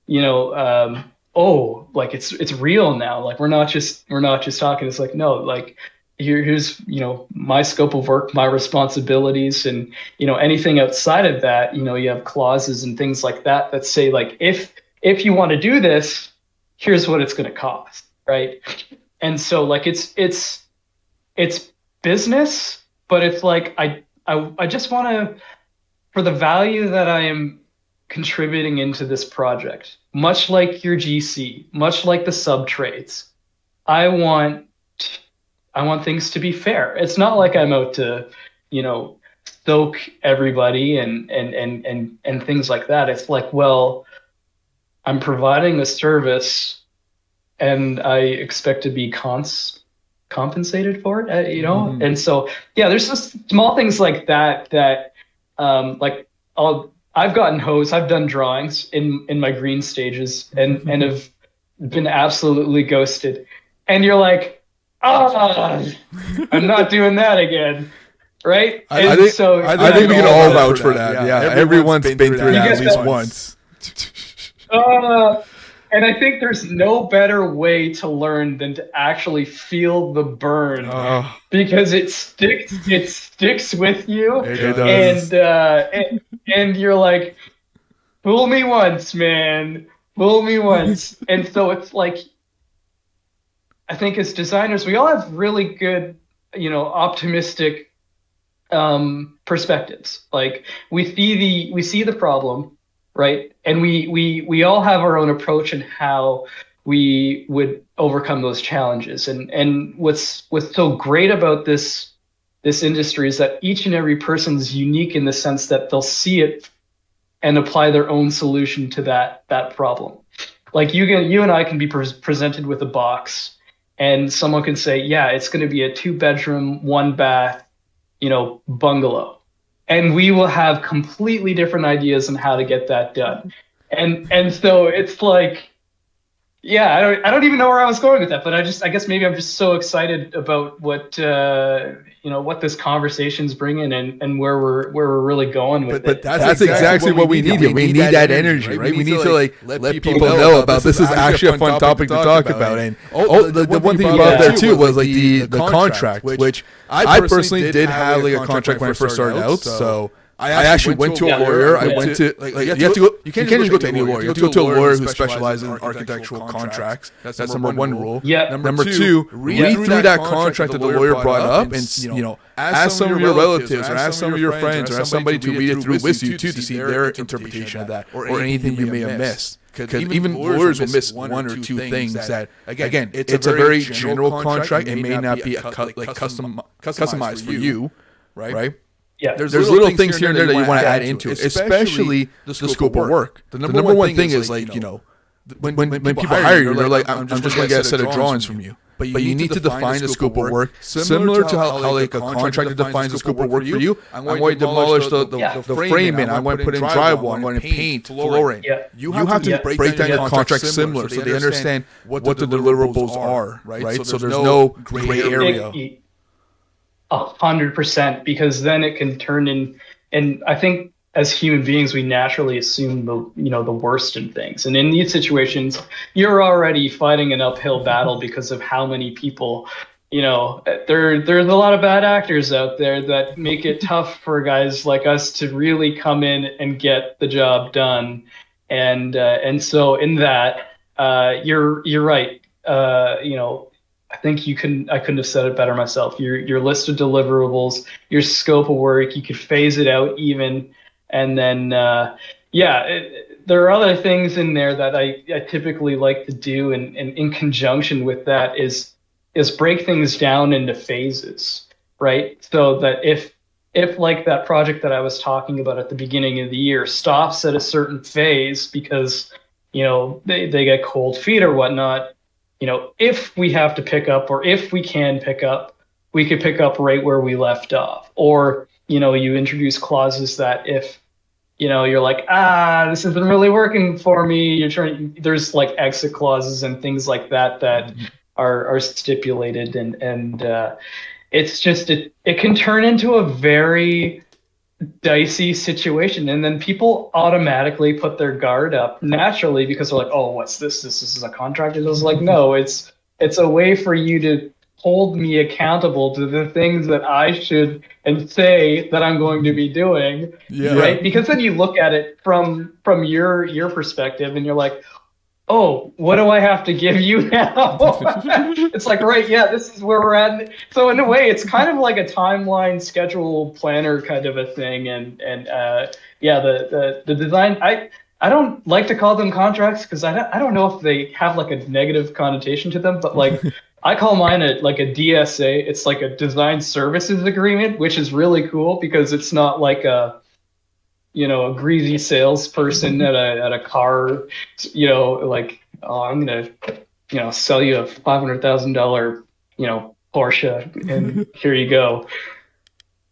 like it's real now. Like we're not just talking. It's like, no, like here's my scope of work, my responsibilities, and anything outside of that, you have clauses and things like that say, like, if you want to do this, here's what it's going to cost, right? And so, like, it's business, but it's like I just want to, for the value that I am contributing into this project, much like your GC, much like the sub trades, I want things to be fair. It's not like I'm out to, stoke everybody and things like that. It's like, well, I'm providing a service and I expect to be compensated for it, Mm-hmm. And so, yeah, there's just small things like that like I've gotten hosed. I've done drawings in my green stages and have been absolutely ghosted. And you're like, oh, I'm not doing that again, right? I think we can all vouch for that. Yeah, everyone's been through that at least once. And I think there's no better way to learn than to actually feel the burn, because it sticks with you. It does. And you're like, fool me once, man, fool me once. And so it's like, I think as designers, we all have really good, optimistic perspectives. Like we see the problem, right? And we all have our own approach in how we would overcome those challenges. And what's so great about this industry is that each and every person's unique in the sense that they'll see it and apply their own solution to that problem. Like you and I can be presented with a box, and someone can say, yeah, it's going to be a 2-bedroom, 1-bath, bungalow. And we will have completely different ideas on how to get that done. And so it's like, yeah, I don't even know where I was going with that, but I guess maybe I'm just so excited about what what this conversation's bringing and where we're really going with it. But that's exactly what we need. We need that energy, right? We need to like let people know about this is actually a fun topic to talk about. And the one thing about there too was like the contract, which I personally did have like a contract when I first started out. So I actually went to a lawyer. I went to like you have to go. You can't just go to any lawyer. You have to go to a lawyer who specializes in architectural contracts. That's number one rule. Yeah. Number two, read through that contract that the lawyer brought up, and ask some of your relatives or ask some of your friends or ask somebody to read it through with you too to see their interpretation of that or anything you may have missed. Because even lawyers will miss one or two things that, again, it's a very general contract. It may not be customized for you, right? Yeah, there's little things here and there that you want to add into it, especially the scope of work. The number one thing is like, when people hire you, they're like, I'm just going to get a set of drawings from you. But you need to define the scope of work similar to how like a contractor defines the scope of work for you. I'm going to demolish the framing. I'm going to put in drywall. I'm going to paint flooring. You have to break down your contract similar so they understand what the deliverables are, right? So there's no gray area. 100%, because then it can turn in, and I think as human beings, we naturally assume the worst in things. And in these situations, you're already fighting an uphill battle because of how many people, there's a lot of bad actors out there that make it tough for guys like us to really come in and get the job done. And so in that, you're right. I think I couldn't have said it better myself. Your list of deliverables, your scope of work, you could phase it out even, and then there are other things in there that I typically like to do, and in conjunction with that is break things down into phases, right? So that if like that project that I was talking about at the beginning of the year stops at a certain phase because they get cold feet or whatnot, if we have to pick up or if we can pick up, we could pick up right where we left off. Or, you introduce clauses that if, you're like, this isn't really working for me, there's like exit clauses and things like that that are stipulated. And it's just, it can turn into a very dicey situation, and then people automatically put their guard up naturally because they're like, oh, what's this, this is a contract. And it was like, no, it's a way for you to hold me accountable to the things that I should and say that I'm going to be doing. Right, because then you look at it from your perspective and you're like, oh, what do I have to give you now? It's like, right, yeah, this is where we're at. So in a way, it's kind of like a timeline schedule planner kind of a thing. And yeah, the design, I don't like to call them contracts because I don't know if they have like a negative connotation to them, but like I call mine like a DSA. It's like a design services agreement, which is really cool because it's not like a greasy salesperson at a car, like, oh, I'm gonna, sell you a $500,000, Porsche, and here you go.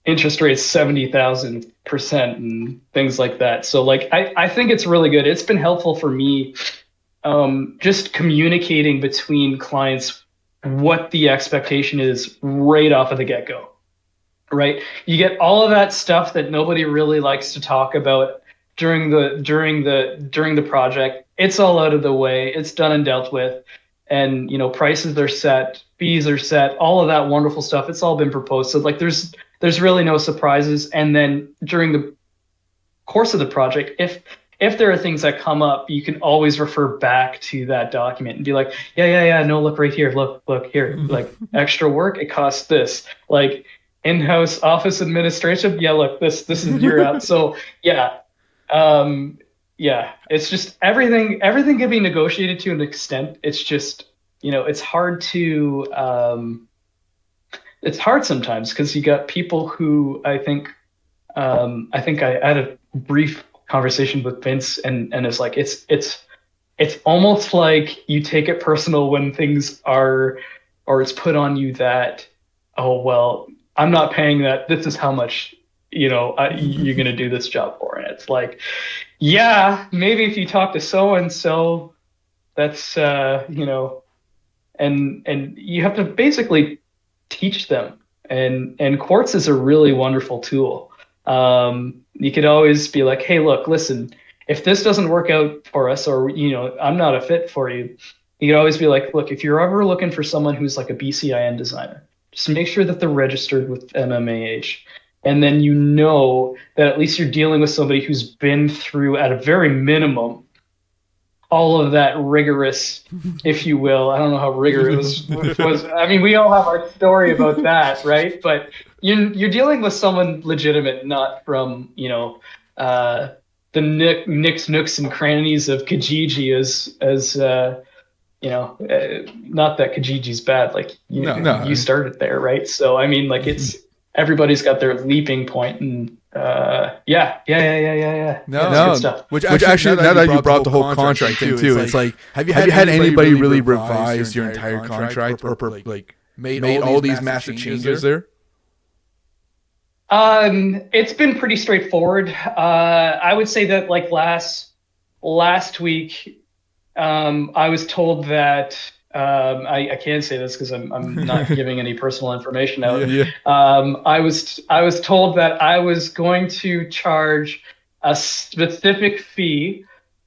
Interest rates 70,000% and things like that. So like, I think it's really good. It's been helpful for me, just communicating between clients what the expectation is right off of the get-go. Right, you get all of that stuff that nobody really likes to talk about during the project. It's all out of the way, it's done and dealt with, and prices are set, fees are set, all of that wonderful stuff, it's all been proposed. So like there's really no surprises. And then during the course of the project, if there are things that come up, you can always refer back to that document and be like, yeah, no, look right here, look here, like extra work, it costs this, like in-house office administration, yeah, look, this is your out. So yeah, it's just everything can be negotiated to an extent. It's just, it's hard to it's hard sometimes because you got people who I had a brief conversation with Vince, and it's like it's almost like you take it personal when things are, or it's put on you that, oh well, I'm not paying that, this is how much you're going to do this job for. And it's like, yeah, maybe if you talk to so and so, that's and you have to basically teach them. And Quartz is a really wonderful tool. You could always be like, hey, look, listen, if this doesn't work out for us, or I'm not a fit for you, you could always be like, look, if you're ever looking for someone who's like a BCIN designer, just make sure that they're registered with MMAH. And then that at least you're dealing with somebody who's been through, at a very minimum, all of that rigorous, if you will. I don't know how rigorous it was. I mean, we all have our story about that, right? But you're dealing with someone legitimate, not from the nicks, nooks, and crannies of Kijiji, as not that Kijiji's bad. Like you started there, right? So I mean, like it's everybody's got their leaping point, and yeah. No, good stuff. Which actually, now that you brought the whole contract thing too, it's like, have you had anybody really revise your entire contract or like made all these massive changes there? It's been pretty straightforward. I would say that like last week, I was told that I can't say this because I'm not giving any personal information out. Yeah. I was told that I was going to charge a specific fee,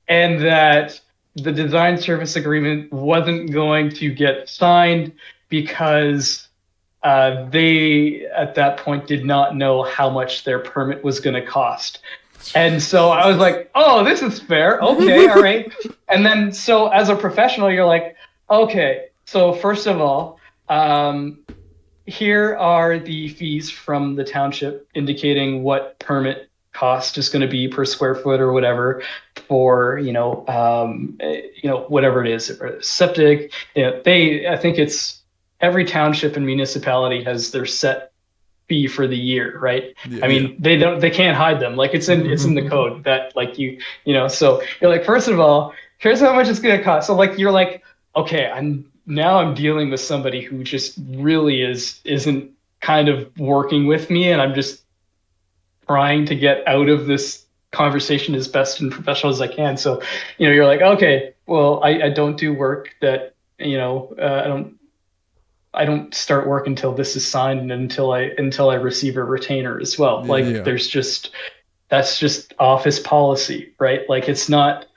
and that the design service agreement wasn't going to get signed because they at that point did not know how much their permit was going to cost. And so I was like, oh, this is fair. Okay, all right. And then so as a professional, you're like, okay, so first of all, here are the fees from the township indicating what permit cost is going to be per square foot or whatever for whatever it is, septic. I think it's every township and municipality has their set fee for the year, right? Yeah, I mean, they can't hide them. Like it's in the code that like so you're like, first of all, here's how much it's gonna cost. So like you're like, okay, I'm dealing with somebody who just really isn't kind of working with me, and I'm just trying to get out of this conversation as best and professional as I can. So, you're like, okay, well, I don't do work that, I don't start work until this is signed and until I receive a retainer as well. Like yeah. That's just office policy, right? Like it's not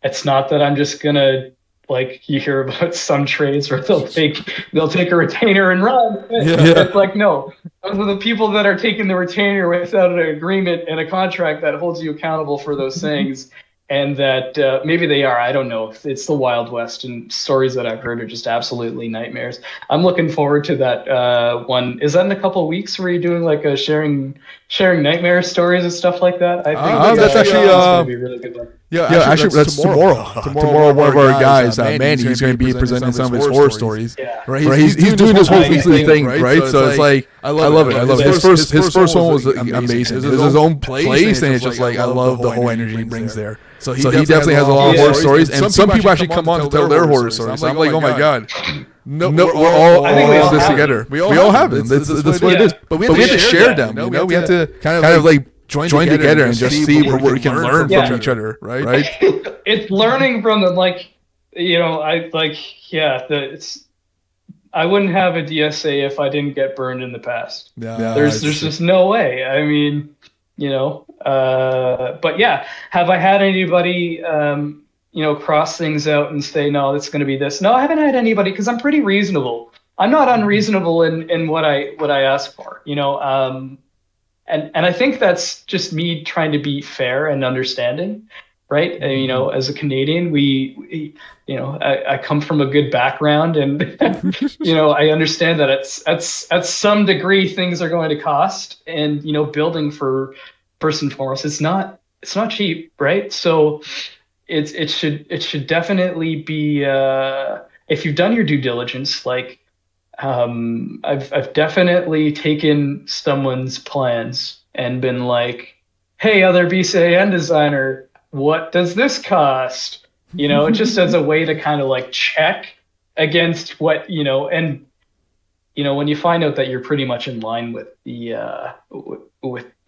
that I'm just gonna, like, you hear about some trades where they'll take a retainer and run. Yeah. It's like, no, those are the people that are taking the retainer without an agreement and a contract that holds you accountable for those things. And that maybe they are. I don't know. It's the Wild West, and stories that I've heard are just absolutely nightmares. I'm looking forward to that one. Is that in a couple of weeks where you're doing like a sharing nightmare stories and stuff like that? I think that's actually it's going to be a really good one. Yeah, actually, that's tomorrow. Tomorrow, one of our guys, Manny, he's going to be presenting some of his horror stories. Yeah. Right? He's doing this whole weekly thing, right? So it's like, I love it. His first one was amazing. It was his own place, and it's just like, I love the whole energy he brings there. So he definitely has a lot of horror stories, and some people actually come on to tell their horror stories. I'm like, oh my God. No, we're all in this together. We all have it. That's what it is. But we have to share them. We have to kind of like join together and just see where we can learn from each other, right? It's learning from them. Like, I wouldn't have a DSA if I didn't get burned in the past. Yeah, there's just no way. I mean, but yeah, have I had anybody, cross things out and say, no, it's going to be this? No, I haven't had anybody, because I'm pretty reasonable. I'm not unreasonable in what I ask for, and I think that's just me trying to be fair and understanding, right? And, as a Canadian, I come from a good background, and I understand that at some degree things are going to cost, and building, for first and foremost, it's not cheap, right? So it should definitely be, if you've done your due diligence, like, I've definitely taken someone's plans and been like, hey, other BCIN designer, what does this cost? Just as a way to kind of like check against what, and when you find out that you're pretty much in line with the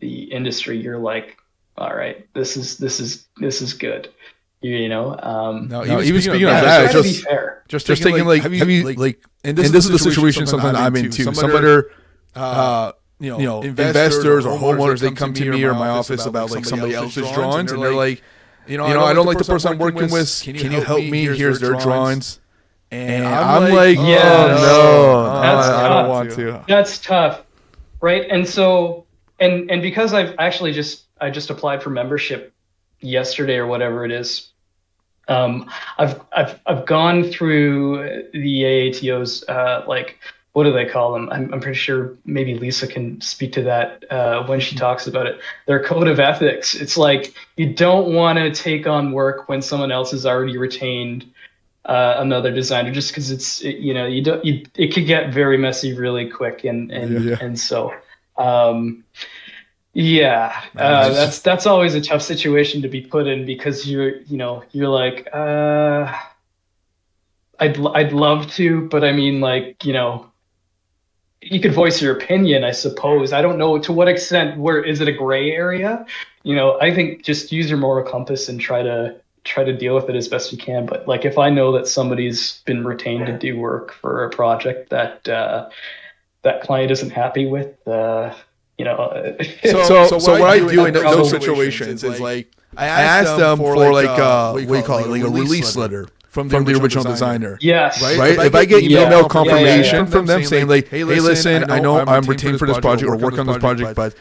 industry, you're like, all right, this is good. Now, even speaking of that, just thinking, like, have you like, and this is the situation sometimes I'm in too. Some other, investors or homeowners, they come to me or my office about like somebody else's drawings, and they're like, I don't like the person I'm working with. Can you help me? Here's their drawings. And I'm like, no, I don't want to. That's tough, right? And so, and because I just applied for membership yesterday or whatever it is. I've gone through the AATO's, like, what do they call them? I'm pretty sure maybe Lisa can speak to that when she talks about it. Their code of ethics. It's like, you don't want to take on work when someone else has already retained another designer, just because it could get very messy really quick, and so. That's always a tough situation to be put in, because you're like, I'd love to, but I mean, like, you could voice your opinion, I suppose. I don't know to what extent. Where is it a gray area? I think just use your moral compass and try to deal with it as best you can. But like, if I know that somebody's been retained to do work for a project that that client isn't happy with, you know. So what I do in those situations is like I ask them for like what do you call it, like a release letter from the original designer. Yes. Right? If I get email confirmation from them saying like, hey, listen, I know I'm retained for this project or working on this project, but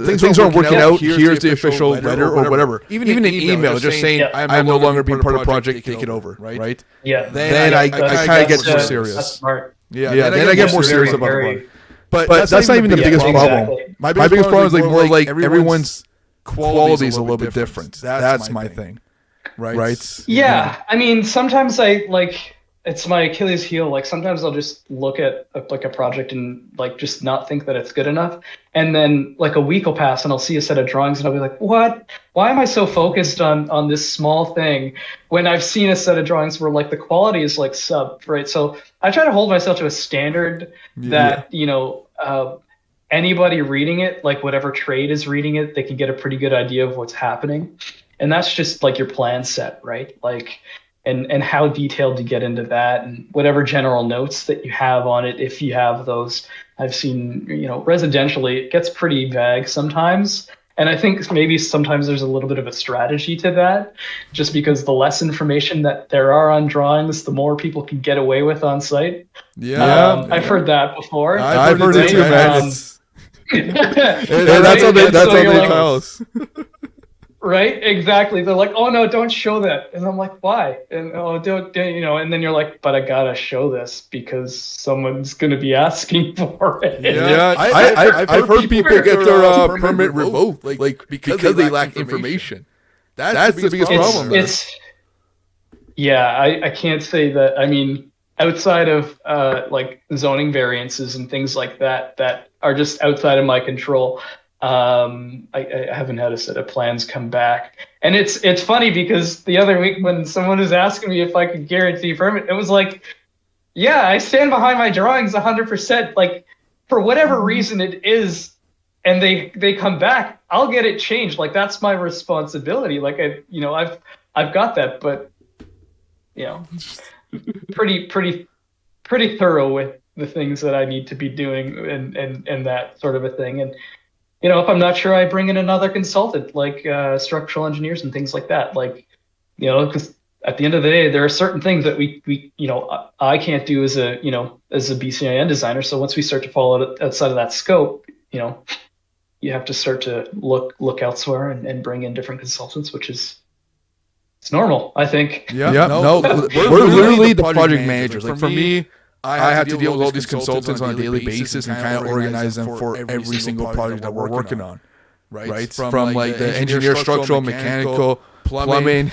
things aren't working out. Here's the official letter or whatever. Even an email just saying I'm no longer being part of the project, take it over. Right? Yeah. Then I kind of get more serious. That's smart. Yeah. Then I get more serious about the project. But that's not even the biggest problem. Exactly. My biggest problem is like more like everyone's quality is a little bit different. That's my thing. Right? Yeah. I mean, sometimes it's my Achilles heel. Like sometimes I'll just look at like a project and like just not think that it's good enough. And then like a week will pass and I'll see a set of drawings and I'll be like, what? Why am I so focused on this small thing when I've seen a set of drawings where like the quality is like sub, right? So I try to hold myself to a standard that, anybody reading it, like whatever trade is reading it, they can get a pretty good idea of what's happening. And that's just like your plan set, right? Like, and how detailed you get into that and whatever general notes that you have on it, if you have those. I've seen, residentially, it gets pretty vague sometimes. And I think maybe sometimes there's a little bit of a strategy to that, just because the less information that there are on drawings, the more people can get away with on site. I've heard that before. I've heard it too, man. That's what they tell us. Right, exactly. They're like, "Oh no, don't show that," and I'm like, "Why?" And don't and then you're like, "But I gotta show this because someone's gonna be asking for it." Yeah, I've heard people get their permit revoked, like because they lack information. That's the biggest problem. I can't say that. I mean, outside of like zoning variances and things like that are just outside of my control. I haven't had a set of plans come back, and it's funny because the other week when someone was asking me if I could guarantee a permit, it was like, yeah, I stand behind my drawings 100%. Like for whatever reason it is, and they come back, I'll get it changed. Like that's my responsibility. Like I've got that, but pretty thorough with the things that I need to be doing and that sort of a thing. And if I'm not sure, I bring in another consultant, like structural engineers and things like that. Like, because at the end of the day, there are certain things that we I can't do as a BCIN designer. So once we start to fall outside of that scope, you have to start to look elsewhere and bring in different consultants, which is it's normal, I think. Yeah. No, we're literally the project managers. Like for me, I have to deal with all these consultants on a daily basis and kind of organize them for every single project that we're working on, right? From like the engineer, structural, mechanical, plumbing,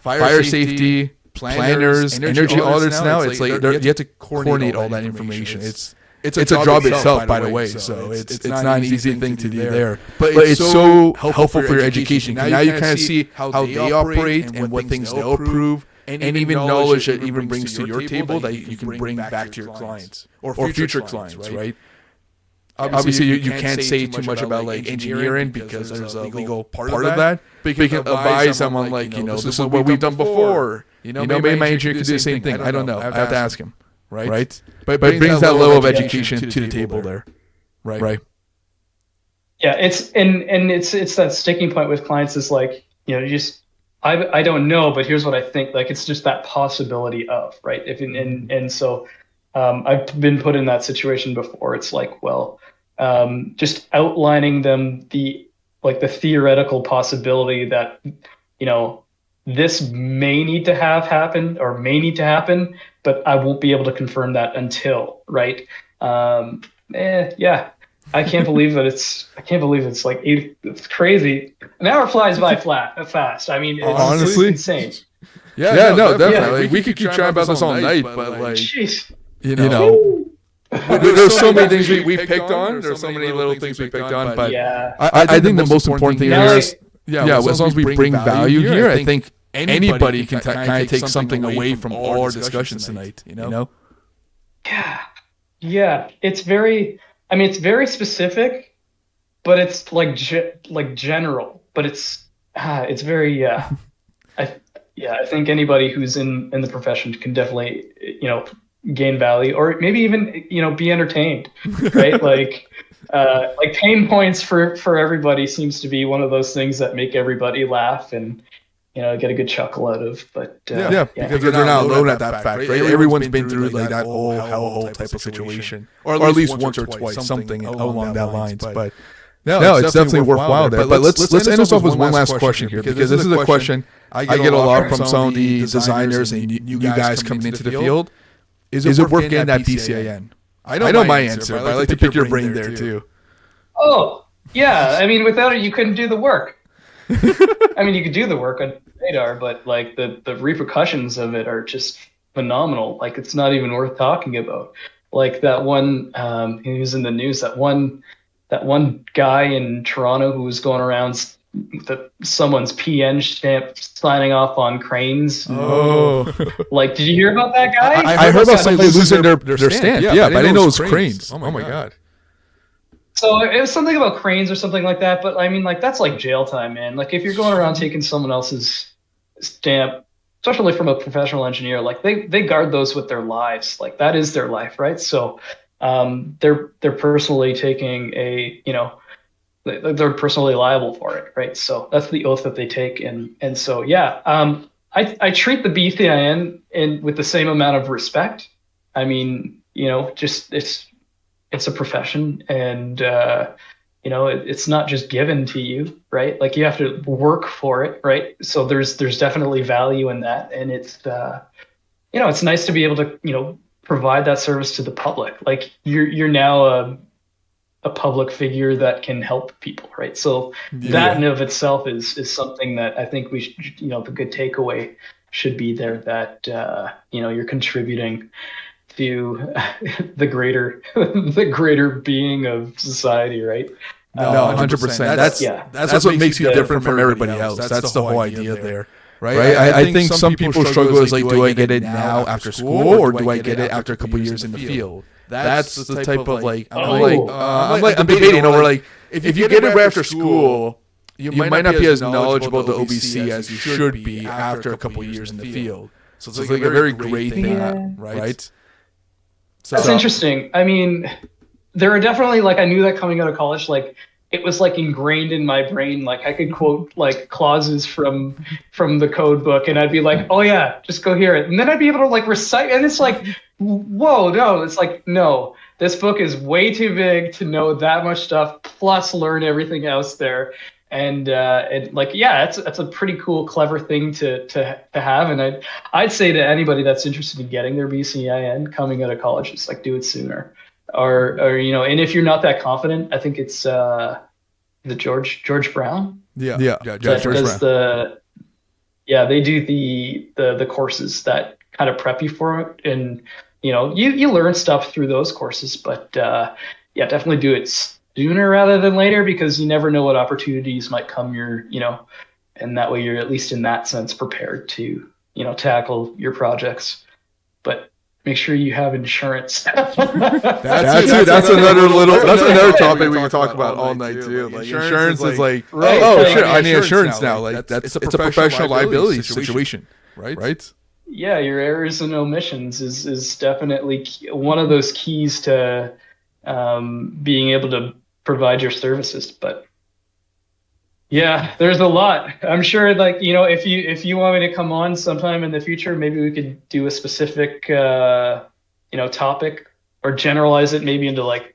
fire safety, planners, energy audits. Now it's like you have to coordinate all that information. It's a job itself, by the way. So it's not an easy thing to do there, but it's so helpful for your education. Now you kind of see how they operate and what things they'll approve. And even knowledge that even brings to your table that you can bring back to your clients or future clients, right? Obviously, you can't say too much about like engineering because there's a legal part of that. But you can advise someone like, this is what we've done before. Maybe my engineer could do the same thing. I don't know. I have to ask him, right? But it brings that level of education to the table there, right? Yeah, it's that sticking point with clients is like, I don't know, but here's what I think. Like, it's just that possibility of, right? So I've been put in that situation before. It's like, well, just outlining them the theoretical possibility that, this may need to have happened or may need to happen, but I won't be able to confirm that until, right? Yeah. I can't believe it's like it's crazy. An hour flies by fast. I mean, honestly, it's insane. Yeah, no, definitely. Like, we could keep trying about this all night, but like, jeez. There's so many things we picked on. There's so many little things we picked on, but I think the most important thing here is, as long as we bring value here, I think anybody can kind of take something away from all our discussions tonight. Yeah. It's very specific, but it's like general. But it's very I think anybody who's in the profession can definitely gain value or maybe even be entertained, right? Like like pain points for everybody seems to be one of those things that make everybody laugh and get a good chuckle out of. But because they're not alone at that fact, right? Everyone's been through like that whole hellhole type of situation, or at least once or twice, something along that lines. But no, it's definitely worthwhile there. But let's end us off with one last question here, because this is a question I get a lot from some of the designers and you guys coming into the field. Is it worth getting that BCIN? I know my answer, but I like to pick your brain there too. Oh, yeah. I mean, without it, you couldn't do the work. I mean, you could do the work on radar, but like the repercussions of it are just phenomenal. Like, it's not even worth talking about. Like that one, he was in the news, that one guy in Toronto who was going around someone's PN stamp signing off on cranes. Oh, like, did you hear about that guy? I heard about somebody losing their stamp. Yeah, but I didn't know it was cranes. Oh my god. So it was something about cranes or something like that. But I mean, like, that's like jail time, man. Like, if you're going around taking someone else's stamp, especially from a professional engineer, like they guard those with their lives. Like, that is their life, right? So they're personally taking they're personally liable for it, right? So that's the oath that they take, and so yeah, I treat the BCIN with the same amount of respect. I mean, just it's a profession, and it's not just given to you, right? Like, you have to work for it, right? So there's definitely value in that, and it's it's nice to be able to provide that service to the public. Like, you're now a public figure that can help people, right? So that in of itself is something that I think we should, the good takeaway should be there, that you're contributing to the greater being of society, right? No, 100%. That's what makes you different from everybody else. That's the whole idea there. Right? I think some people struggle is like, do I get it now after school, or do I get it after a couple years in the field? That's the type of like, I'm debating over, like, if you get it right after school, you might not be as knowledgeable about the OBC as you should be after a couple years in the field. So it's like a very great thing, right? That's interesting. I mean, there are definitely, like, I knew that coming out of college, like, it was like ingrained in my brain. Like, I could quote like clauses from the code book, and I'd be like, oh yeah, just go hear it. And then I'd be able to like recite, and it's like, whoa, no, it's like, no, this book is way too big to know that much stuff, plus learn everything else there. And like, yeah, it's a pretty cool, clever thing to have. And I'd say to anybody that's interested in getting their BCIN coming out of college, just like, do it sooner. Or and if you're not that confident, I think it's the George Brown. Yeah, George Brown. They do the courses that kind of prep you for it, and you learn stuff through those courses. But definitely do it sooner rather than later, because you never know what opportunities might come and that way you're, at least in that sense, prepared to tackle your projects. But make sure you have insurance. That's another topic we can talk about all night too. Like, insurance is like, right, oh shit, I need insurance now. Like, it's a professional liability situation, right? Yeah, your errors and omissions is definitely one of those keys to being able to provide your services. But yeah, there's a lot. I'm sure, like, if you want me to come on sometime in the future, maybe we could do a specific topic, or generalize it maybe into like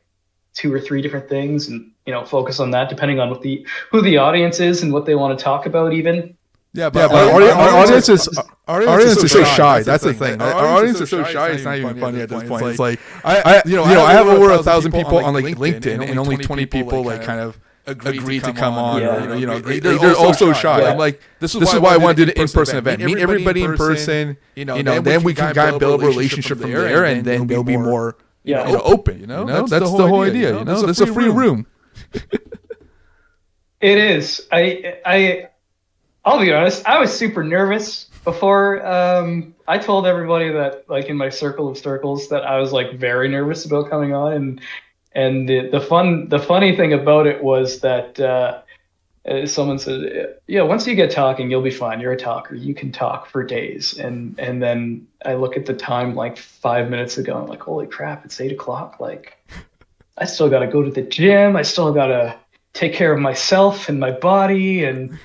2 or 3 different things, and focus on that depending on who the audience is and what they want to talk about even. Yeah, but our audience is so shy. That's the thing. Our audience is so shy. It's not even funny at this point. It's like, I have over 1,000 people on like LinkedIn, and only 20 people like kind of agree to come on. They're also shy. I'm like, this is why I want to do the in-person event. Meet everybody in person. Then we can kind of build a relationship from there, and then they'll be more open. That's the whole idea. There's a free room. It is. I'll be honest, I was super nervous before. I told everybody that, like, in my circle of circles, that I was like very nervous about coming on, and the funny thing about it was that someone said, yeah, once you get talking, you'll be fine. You're a talker. You can talk for days. And then I look at the time like 5 minutes ago, I'm like, holy crap, it's 8:00. Like, I still got to go to the gym. I still got to take care of myself and my body, and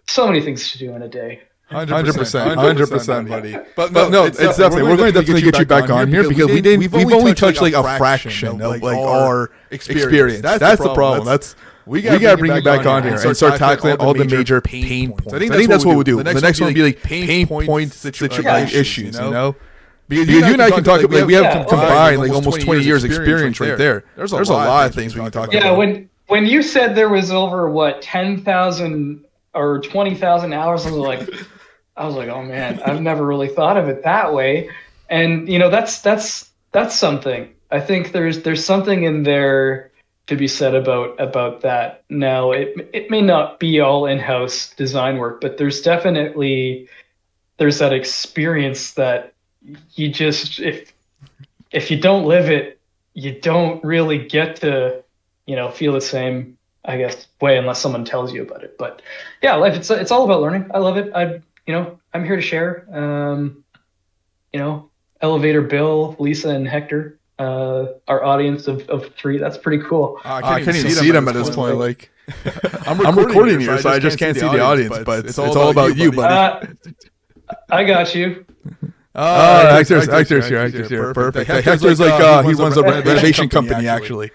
so many things to do in a day. 100%, buddy. But no, it's definitely we're going to definitely get you back on here because we've only touched like a fraction of like our experience. That's the problem. We gotta bring you back on here and start tackling all the major pain points. I think that's what we'll do. The next one will be like pain point issues, you know. Because you and I can talk. Like we have combined like almost 20 years experience right there. There's a lot of things we can talk about. Yeah, when you said there was over 10,000 or 20,000 hours, I was like, oh man, I've never really thought of it that way. And that's something. I think there's something in there to be said about that. Now it may not be all in-house design work, but there's that experience that you just, if you don't live it, you don't really get to feel the same, I guess, way unless someone tells you about it. But yeah, life, it's all about learning. I love it. I'm here to share. Elevator Bill, Lisa, and Hector, our audience of 3. That's pretty cool. I can't even see them at this point. Like I'm recording here, so I just can't see the audience. But it's all about you, buddy. I got you. Hector's here. Perfect. Hector's like he runs a renovation company actually.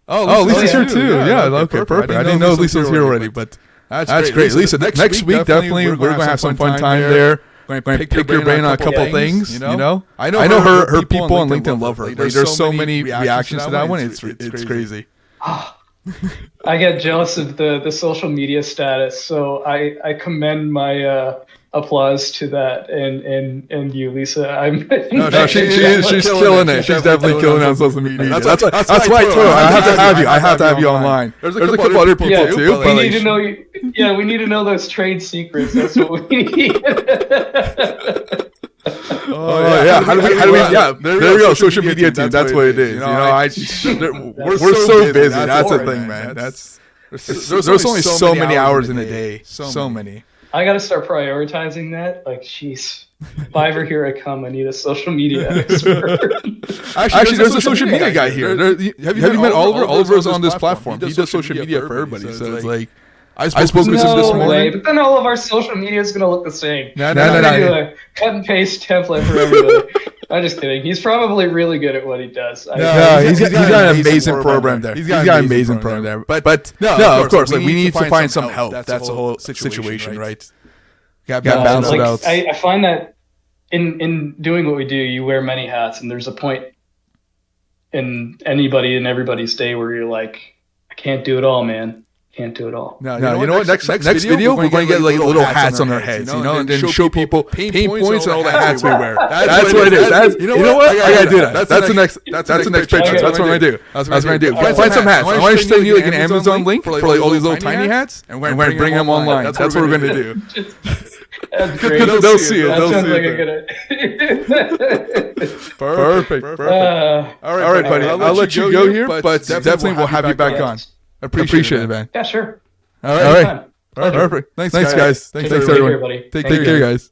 Oh, Lisa's here too. Yeah, okay, perfect. I didn't know Lisa was here already, but that's great. Lisa, next week definitely we're going to have some fun time there. We're going to pick your brain on a couple things, you know? I know her people on LinkedIn love her. Like, there's so many reactions to that one. It's crazy. I get jealous of the social media status, so I commend my applause to that and you, Lisa. She's killing it. She's definitely killing it on social media. That's why I have to have you online. There's a couple other people too. We need to know you. Yeah, we need to know those trade secrets. That's what we need. Oh yeah. How do we? Yeah, there we go. Social media team. That's what it is. We're so busy. That's the thing, man. There's only so many hours in a day. So many. I got to start prioritizing that. Like, jeez, if I ever here I come, I need a social media expert. Actually, there's a social media guy here. Have you met Oliver? Oliver's on this platform. He does social media for everybody. So it's like, I spoke with him this morning. Way, but then all of our social media is going to look the same. No. A cut and paste template for everybody. I'm just kidding. He's probably really good at what he does. He's got an amazing program there. He's got an amazing program there. But no, of course, like we need to find some help. That's the whole situation, right? Got to balance it out. I find that in doing what we do, you wear many hats, and there's a point in anybody and everybody's day where you're like, I can't do it all, man. Can't do it all. No, you know what? Next video, we're going to get like little hats on our heads, and then show people pain points and all the hats we wear. That's what it is. You know what? I got to do that. That's the next picture. That's what I'm going to do. That's what I'm going to do. Find some hats. I want to send you like an Amazon link for like all these little tiny hats, and we're going to bring them online. That's what we're going to do. That's great. They'll see it. That sounds like a good idea. Perfect. All right, buddy. I'll let you go here, but definitely we'll have you back on. Appreciate it, man. Yeah, sure. All right. Perfect. Thanks, guys. Thanks, everyone. Take care, buddy. Take care, guys.